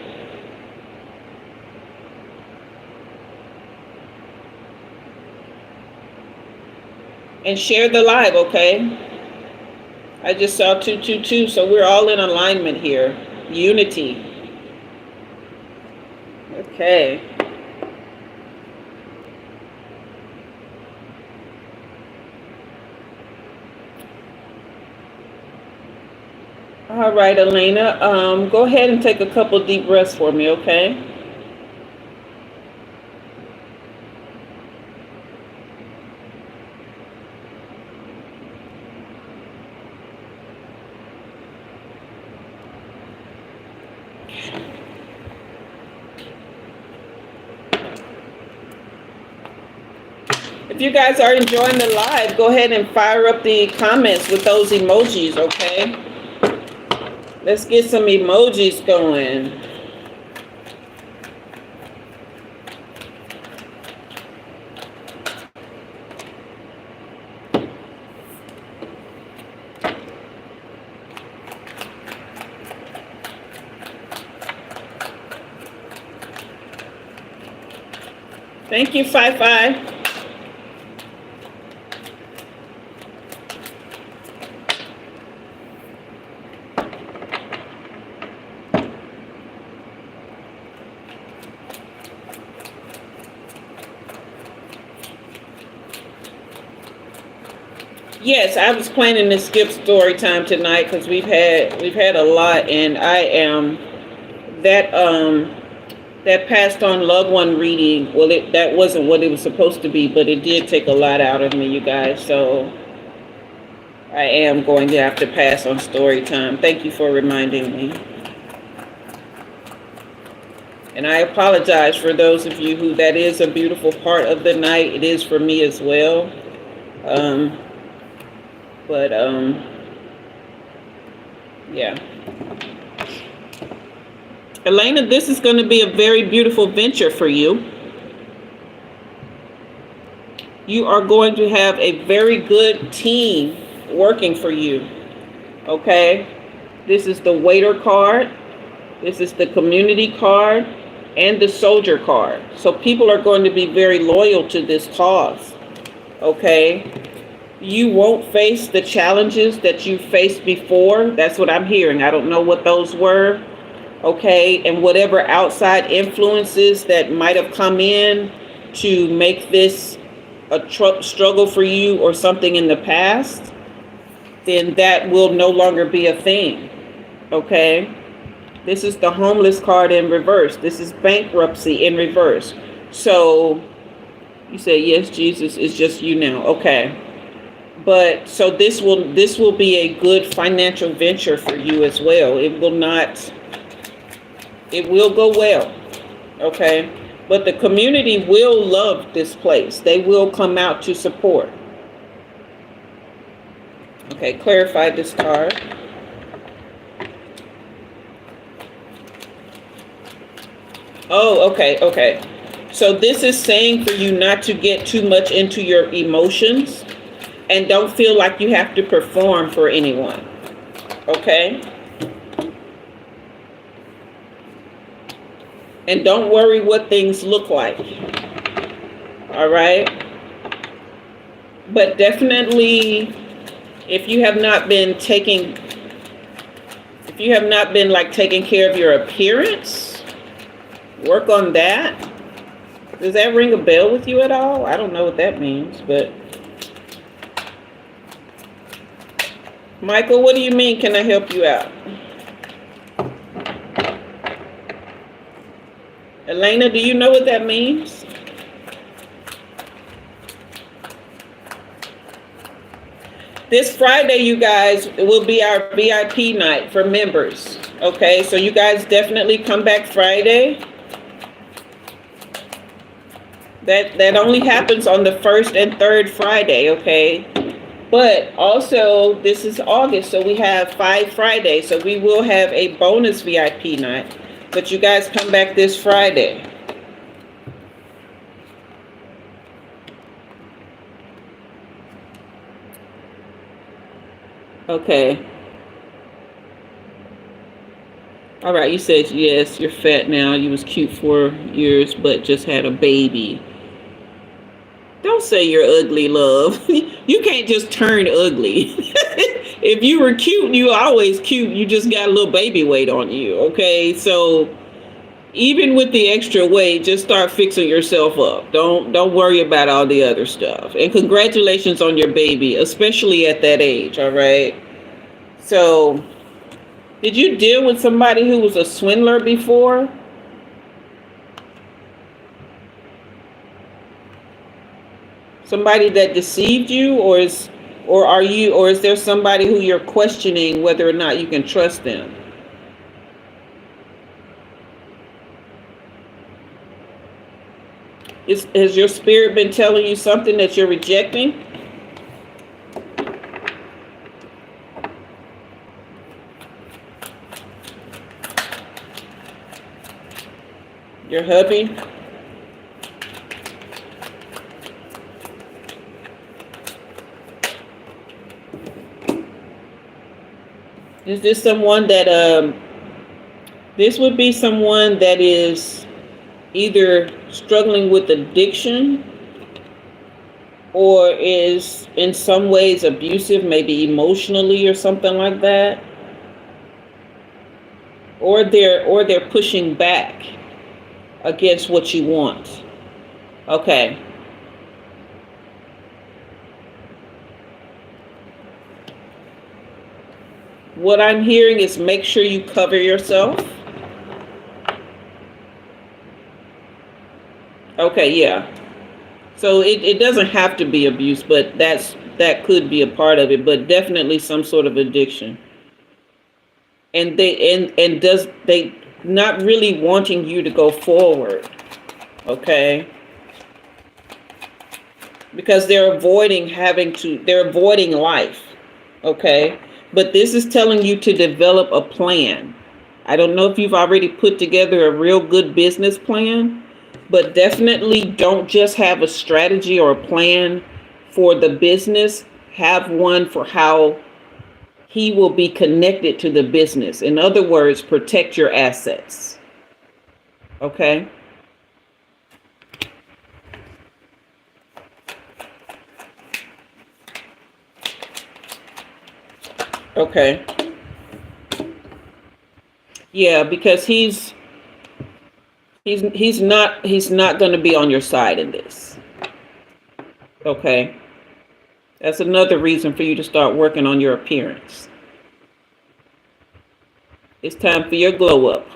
And share the live, okay? I just saw 222, so we're all in alignment here. Unity. Okay. All right, Elena, go ahead and take a couple deep breaths for me, okay? If you guys are enjoying the live, go ahead and fire up the comments with those emojis, okay? Let's get some emojis going. Thank you, Fi-Fi. Yes, I was planning to skip story time tonight because we've had a lot, and I am that passed on loved one reading. Well, that wasn't what it was supposed to be, but it did take a lot out of me, you guys. So I am going to have to pass on story time. Thank you for reminding me. And I apologize for those of you who that is a beautiful part of the night. It is for me as well. Yeah. Elena, this is going to be a very beautiful venture for you. You are going to have a very good team working for you. Okay? This is the waiter card. This is the community card and the soldier card. So people are going to be very loyal to this cause. Okay? You won't face the challenges that you faced before. That's what I'm hearing. I don't know what those were. Okay, and whatever outside influences that might have come in to make this a struggle for you or something in the past, then that will no longer be a thing. Okay, this is the homeless card in reverse. This is bankruptcy in reverse. So you say, yes, Jesus, it's just you now. Okay. But so this will be a good financial venture for you as well. It will go well. Okay. But the community will love this place. They will come out to support. Okay, clarify this card. Oh, okay, okay. So this is saying for you not to get too much into your emotions and don't feel like you have to perform for anyone. Okay? And don't worry what things look like. All right? But definitely, if you have not been like taking care of your appearance, work on that. Does that ring a bell with you at all? I don't know what that means, but Michael, what do you mean? Can I help you out? Elena, do you know what that means? This Friday, you guys, it will be our VIP night for members. Okay, so you guys definitely come back Friday. That only happens on the first and third Friday, okay? But also, this is August, so we have 5 Fridays, so we will have a bonus VIP night. But you guys come back this Friday. Okay. All right, you said yes, you're fat now. You was cute 4 years, but just had a baby. Don't say you're ugly, love. You can't just turn ugly. If you were cute, you were always cute. You just got a little baby weight on you, okay? So even with the extra weight, just start fixing yourself up. Don't worry about all the other stuff. And congratulations on your baby, especially at that age, all right? So, did you deal with somebody who was a swindler before? Somebody that deceived you, or is there somebody who you're questioning whether or not you can trust them? Has your spirit been telling you something that you're rejecting? Your hubby? Is this someone that this would be someone that is either struggling with addiction or is in some ways abusive, maybe emotionally or something like that? Or they're pushing back against what you want. Okay. What I'm hearing is make sure you cover yourself. Okay, yeah. So it doesn't have to be abuse, but that could be a part of it, but definitely some sort of addiction. And they not really wanting you to go forward. Okay? Because they're avoiding life. Okay? But this is telling you to develop a plan. I don't know if you've already put together a real good business plan, but definitely don't just have a strategy or a plan for the business. Have one for how he will be connected to the business. In other words, protect your assets. Okay? Okay. Yeah, because he's not going to be on your side in this. Okay. That's another reason for you to start working on your appearance. It's time for your glow up.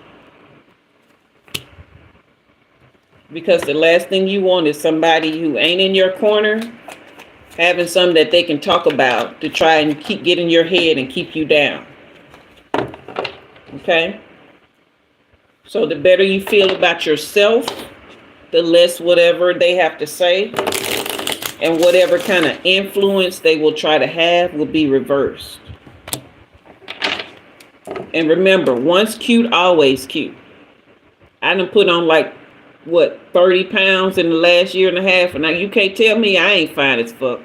Because the last thing you want is somebody who ain't in your corner having something that they can talk about to try and keep getting your head and keep you down. Okay? So the better you feel about yourself, the less whatever they have to say And whatever kind of influence they will try to have will be reversed. And remember, once cute, always cute. I done put on like, what, 30 pounds in the last year and a half. And now you can't tell me I ain't fine as fuck.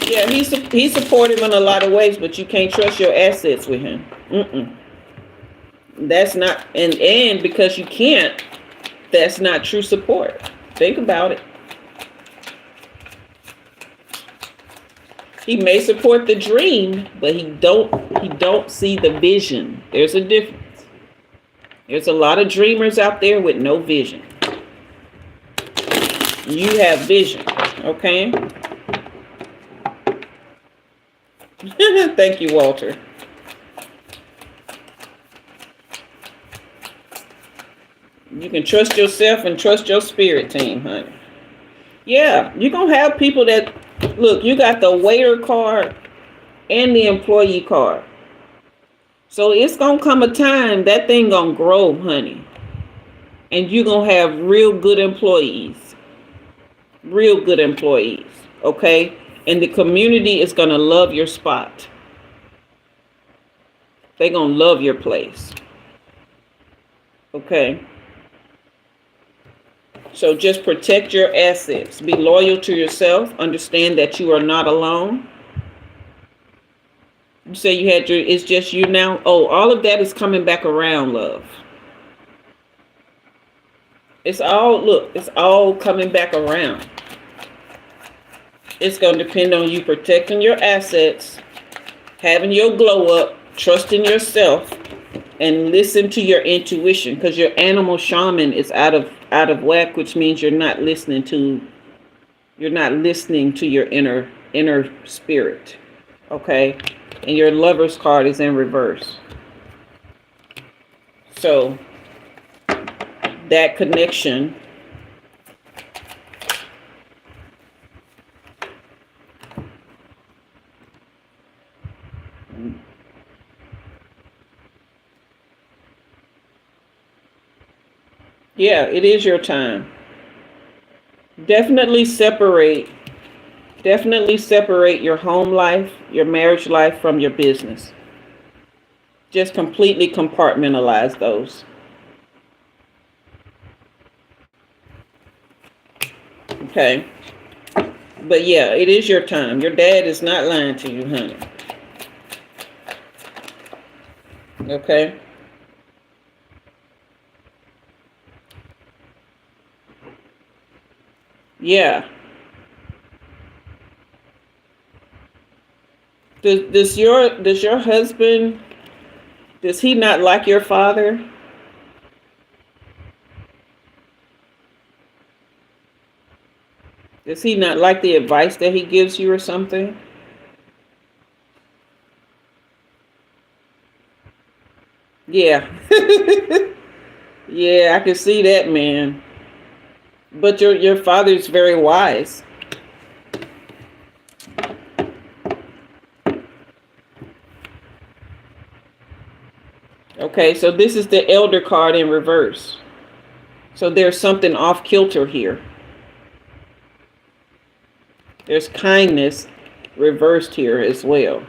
Yeah, he's supportive in a lot of ways, but you can't trust your assets with him. That's not, and because you can't, that's not true support. Think about it. He may support the dream, but he don't see the vision. There's a difference. There's a lot of dreamers out there with no vision. You have vision, okay? Thank you, Walter. You can trust yourself and trust your spirit team, honey. Yeah, you're going to have people that, look, you got the waiter card and the employee card. So it's going to come a time that thing going to grow, honey. And you're going to have real good employees. Real good employees, okay? And the community is going to love your spot. They're going to love your place. Okay? So just protect your assets. Be loyal to yourself. Understand that you are not alone. You say you had it's just you now. Oh, all of that is coming back around, love. It's all coming back around. It's going to depend on you protecting your assets, having your glow up, trusting yourself, and listen to your intuition, because your animal shaman is out of whack, which means you're not listening to your inner spirit. Okay? And your lover's card is in reverse. So that connection yeah, it is your time. Definitely separate your home life, your marriage life from your business. Just completely compartmentalize those. Okay. But yeah, it is your time. Your dad is not lying to you, honey. Okay. Yeah. Does your husband, does he not like your father? Does he not like the advice that he gives you or something? Yeah. Yeah, I can see that, man. But your father's very wise. Okay, so this is the elder card in reverse. So there's something off kilter here. There's kindness reversed here as well.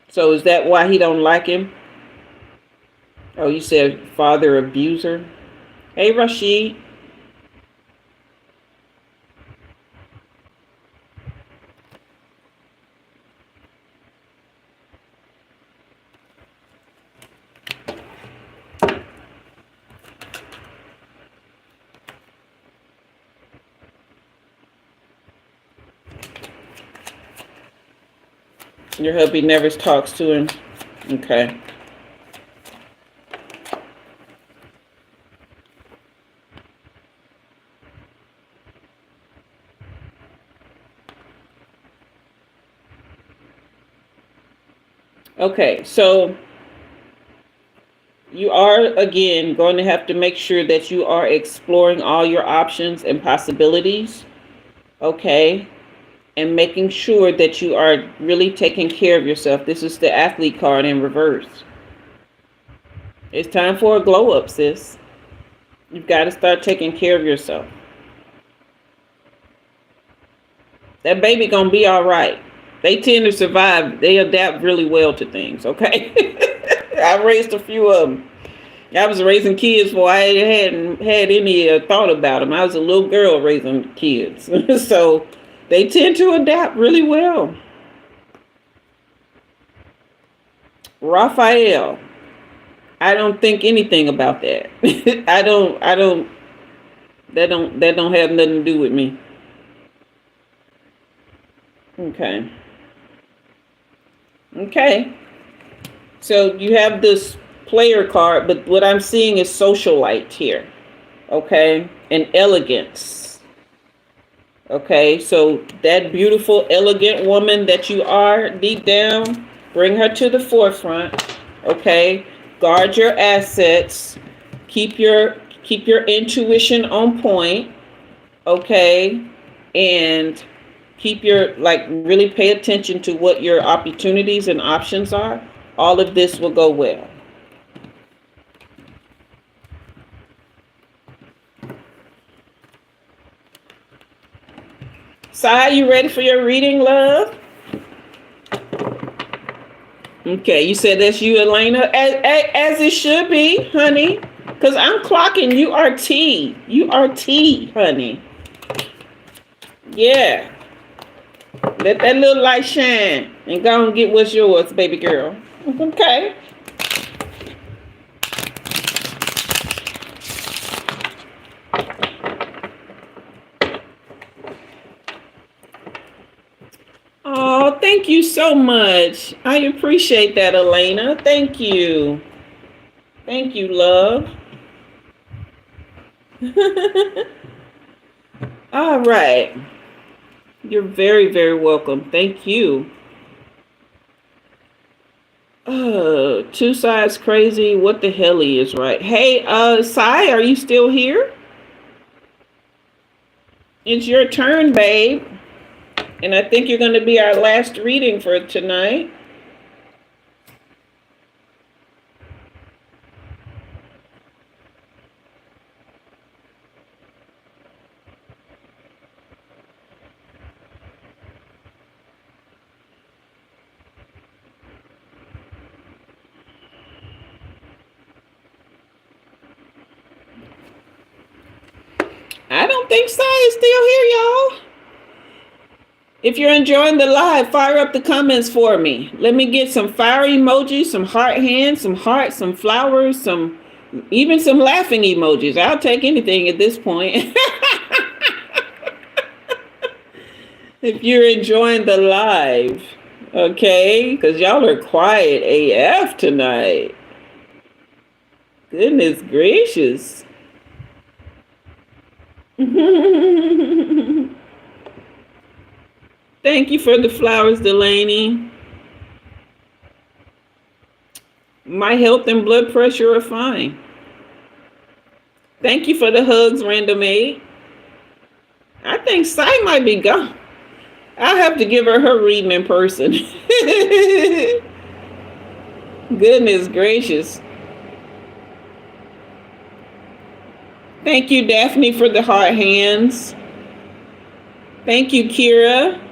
So is that why he don't like him? Oh, you said father abuser? Hey, Rashid. Your hubby never talks to him? Okay. Okay, so you are, again, going to have to make sure that you are exploring all your options and possibilities. Okay. And making sure that you are really taking care of yourself. This is the athlete card in reverse. It's time for a glow up, sis. You've got to start taking care of yourself. That baby gonna be all right. They tend to survive. They adapt really well to things. Okay. I raised a few of them. I was raising kids before I hadn't had any thought about them. I was a little girl raising kids. So they tend to adapt really well. Raphael, I don't think anything about that. I don't that don't have nothing to do with me. Okay. Okay. So you have this player card, but what I'm seeing is socialite here. Okay? And elegance. Okay? So that beautiful, elegant woman that you are deep down, bring her to the forefront. Okay? Guard your assets. Keep your intuition on point. Okay? And keep your, really pay attention to what your opportunities and options are. All of this will go well. Sai, you ready for your reading, love? Okay, you said that's you, Elena. As it should be, honey. Because I'm clocking you are T. You are T, honey. Yeah. Let that little light shine and go and get what's yours, baby girl. Okay. Oh, thank you so much. I appreciate that, Elena. Thank you. Thank you, love. All right. You're very, very welcome. Thank you. Two sides crazy. What the hell is right? Hey, Sai, are you still here? It's your turn, babe. And I think you're going to be our last reading for tonight. I don't think Sai is still here, y'all. If you're enjoying the live, fire up the comments for me. Let me get some fire emojis, some heart hands, some hearts, some flowers, even some laughing emojis. I'll take anything at this point. If you're enjoying the live, okay? Because y'all are quiet AF tonight. Goodness gracious. Thank you for the flowers, Delaney. My health and blood pressure are fine. Thank you for the hugs, Random 8. I think Sai might be gone. I'll have to give her reading in person. Goodness gracious. Thank you, Daffany, for the heart hands. Thank you, Kira.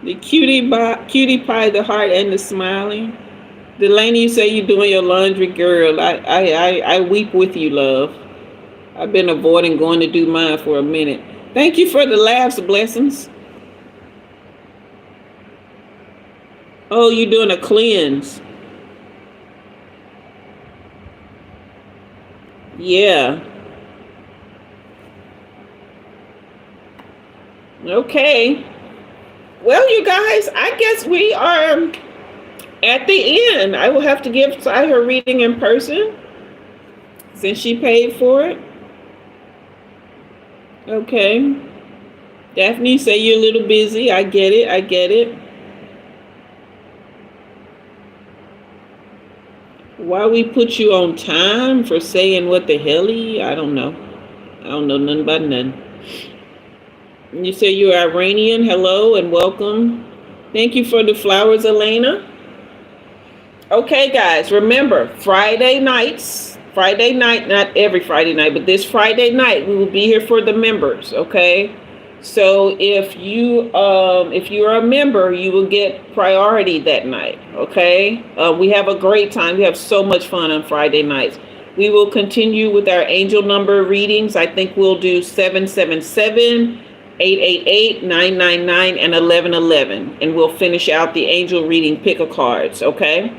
The cutie pie, the heart, and the smiling. Delaney, you say you're doing your laundry, girl. I weep with you, love. I've been avoiding going to do mine for a minute. Thank you for the laughs, blessings. Oh, you're doing a cleanse. Yeah. Okay. Well, you guys, I guess we are at the end. I will have to give Sai her reading in person since she paid for it. Okay. Daphne, say you're a little busy. I get it. Why we put you on time for saying what the hell-y? I don't know. I don't know nothing about nothing. You say you're Iranian. Hello and welcome. Thank you for the flowers, Elena. Okay, guys, remember, Friday nights, Friday night, not every Friday night, but this Friday night, we will be here for the members, okay? So if you're a member, you will get priority that night, okay? We have a great time. We have so much fun on Friday nights. We will continue with our angel number readings. I think we'll do 777, 888, 999, and 1111. And we'll finish out the angel reading pick-a-cards, okay?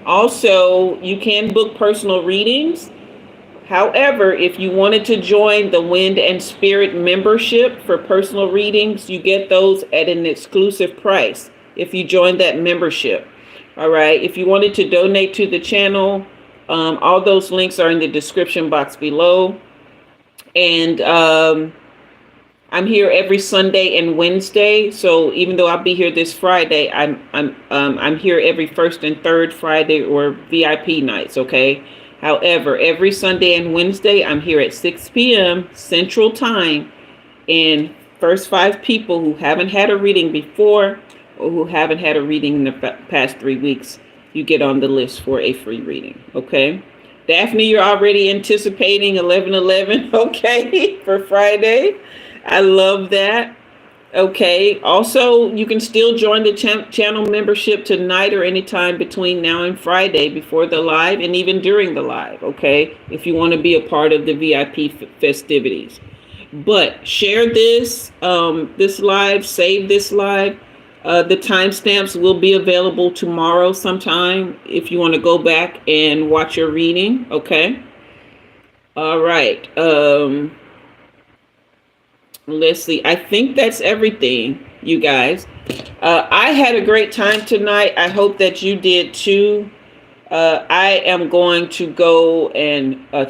Also, you can book personal readings. However, if you wanted to join the Wind and Spirit membership for personal readings, you get those at an exclusive price if you join that membership. All right. If you wanted to donate to the channel, all those links are in the description box below. And I'm here every Sunday and Wednesday. So even though I'll be here this Friday, I'm here every first and third Friday or VIP nights. Okay. However, every Sunday and Wednesday, I'm here at 6 p.m. Central Time. And first 5 people who haven't had a reading before or who haven't had a reading in the past 3 weeks, you get on the list for a free reading. Okay. Daphne, you're already anticipating 11:11. Okay. For Friday. I love that. Okay. Also, you can still join the channel membership tonight or anytime between now and Friday before the live and even during the live. Okay. If you want to be a part of the VIP festivities, but share this, this live, save this live. The timestamps will be available tomorrow sometime if you want to go back and watch your reading. Okay. All right. Let's see. I think that's everything, you guys. I had a great time tonight. I hope that you did too. I am going to go and I'm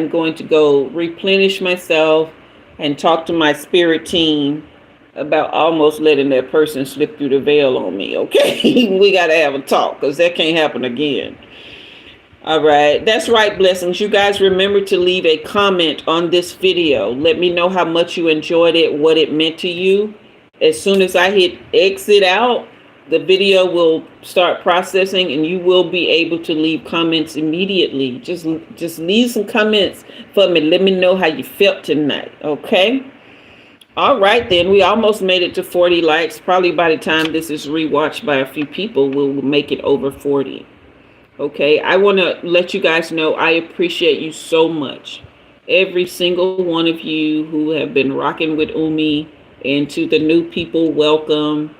going to go replenish myself and talk to my spirit team about almost letting that person slip through the veil on me. Okay. We got to have a talk because that can't happen again. All right. That's right, Blessings. You guys remember to leave a comment on this video. Let me know how much you enjoyed it, what it meant to you. As soon as I hit exit out, the video will start processing and you will be able to leave comments immediately. Just leave some comments for me. Let me know how you felt tonight. Okay. All right, then. We almost made it to 40 likes. Probably by the time this is rewatched by a few people, we'll make it over 40. Okay, I want to let you guys know I appreciate you so much. Every single one of you who have been rocking with Umi, and to the new people, welcome.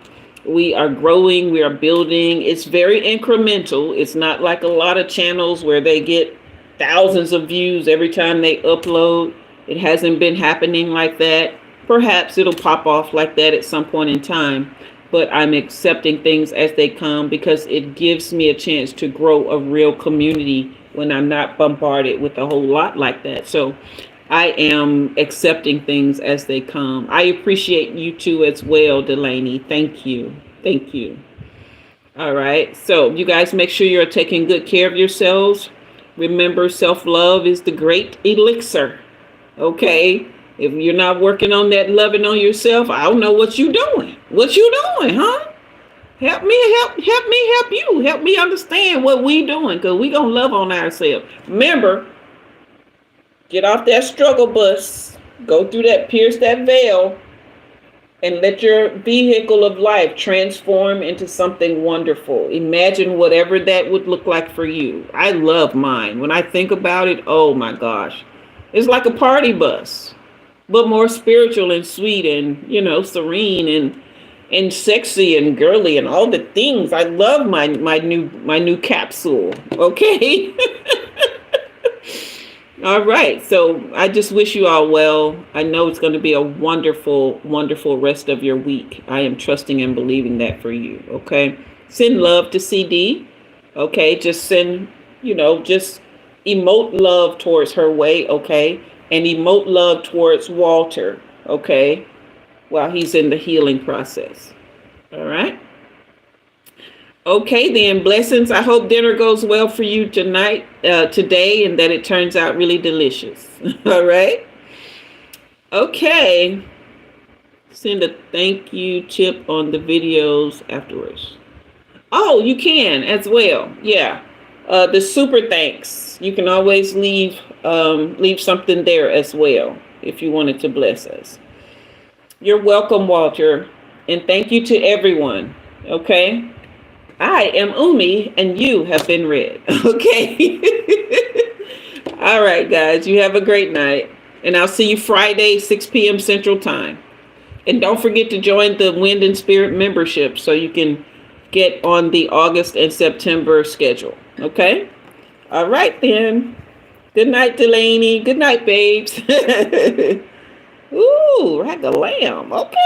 We are growing, we are building. It's very incremental. It's not like a lot of channels where they get thousands of views every time they upload. It hasn't been happening like that. Perhaps it'll pop off like that at some point in time. But I'm accepting things as they come because it gives me a chance to grow a real community when I'm not bombarded with a whole lot like that. So I am accepting things as they come. I appreciate you too as well, Delaney. Thank you. Thank you. All right. So you guys make sure you're taking good care of yourselves. Remember, self-love is the great elixir. Okay. If you're not working on that loving on yourself, I don't know what you're doing. What you doing, huh? Help me you. Help me understand what we doing, because we gonna love on ourselves. Remember, get off that struggle bus. Go through that, pierce that veil, and let your vehicle of life transform into something wonderful. Imagine whatever that would look like for you. I love mine. When I think about it, oh my gosh. It's like a party bus, but more spiritual and sweet and, serene and sexy and girly and all the things. I love my new capsule. Okay. All right. So I just wish you all well. I know it's going to be a wonderful, wonderful rest of your week. I am trusting and believing that for you. Okay. Send love to CD. Okay. Just send, just emote love towards her way. Okay. And emote love towards Walter, okay, while he's in the healing process. All right. Okay, then, blessings. I hope dinner goes well for you today, and that it turns out really delicious. All right. Okay. Send a thank you tip on the videos afterwards. Oh, you can as well. Yeah. The super thanks. You can always leave something there as well if you wanted to bless us. You're welcome, Walter. And thank you to everyone. Okay? I am Umi, and you have been read. Okay? All right, guys. You have a great night. And I'll see you Friday, 6 p.m. Central Time. And don't forget to join the Wind and Spirit membership so you can get on the August and September schedule. Okay? All right, then. Good night, Delaney. Good night, babes. Ooh, like a lamb. Okay.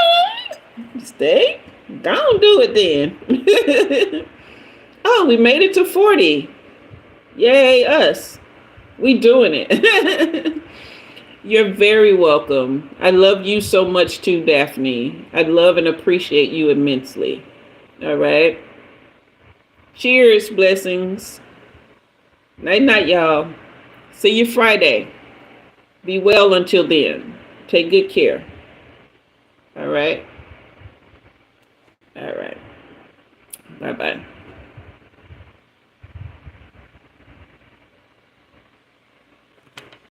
Stay. Don't do it then. Oh, we made it to 40. Yay, us. We doing it. You're very welcome. I love you so much too, Daffany. I love and appreciate you immensely. All right. Cheers, blessings. Night, night, y'all. See you Friday. Be well until then. Take good care. All right. All right. Bye-bye.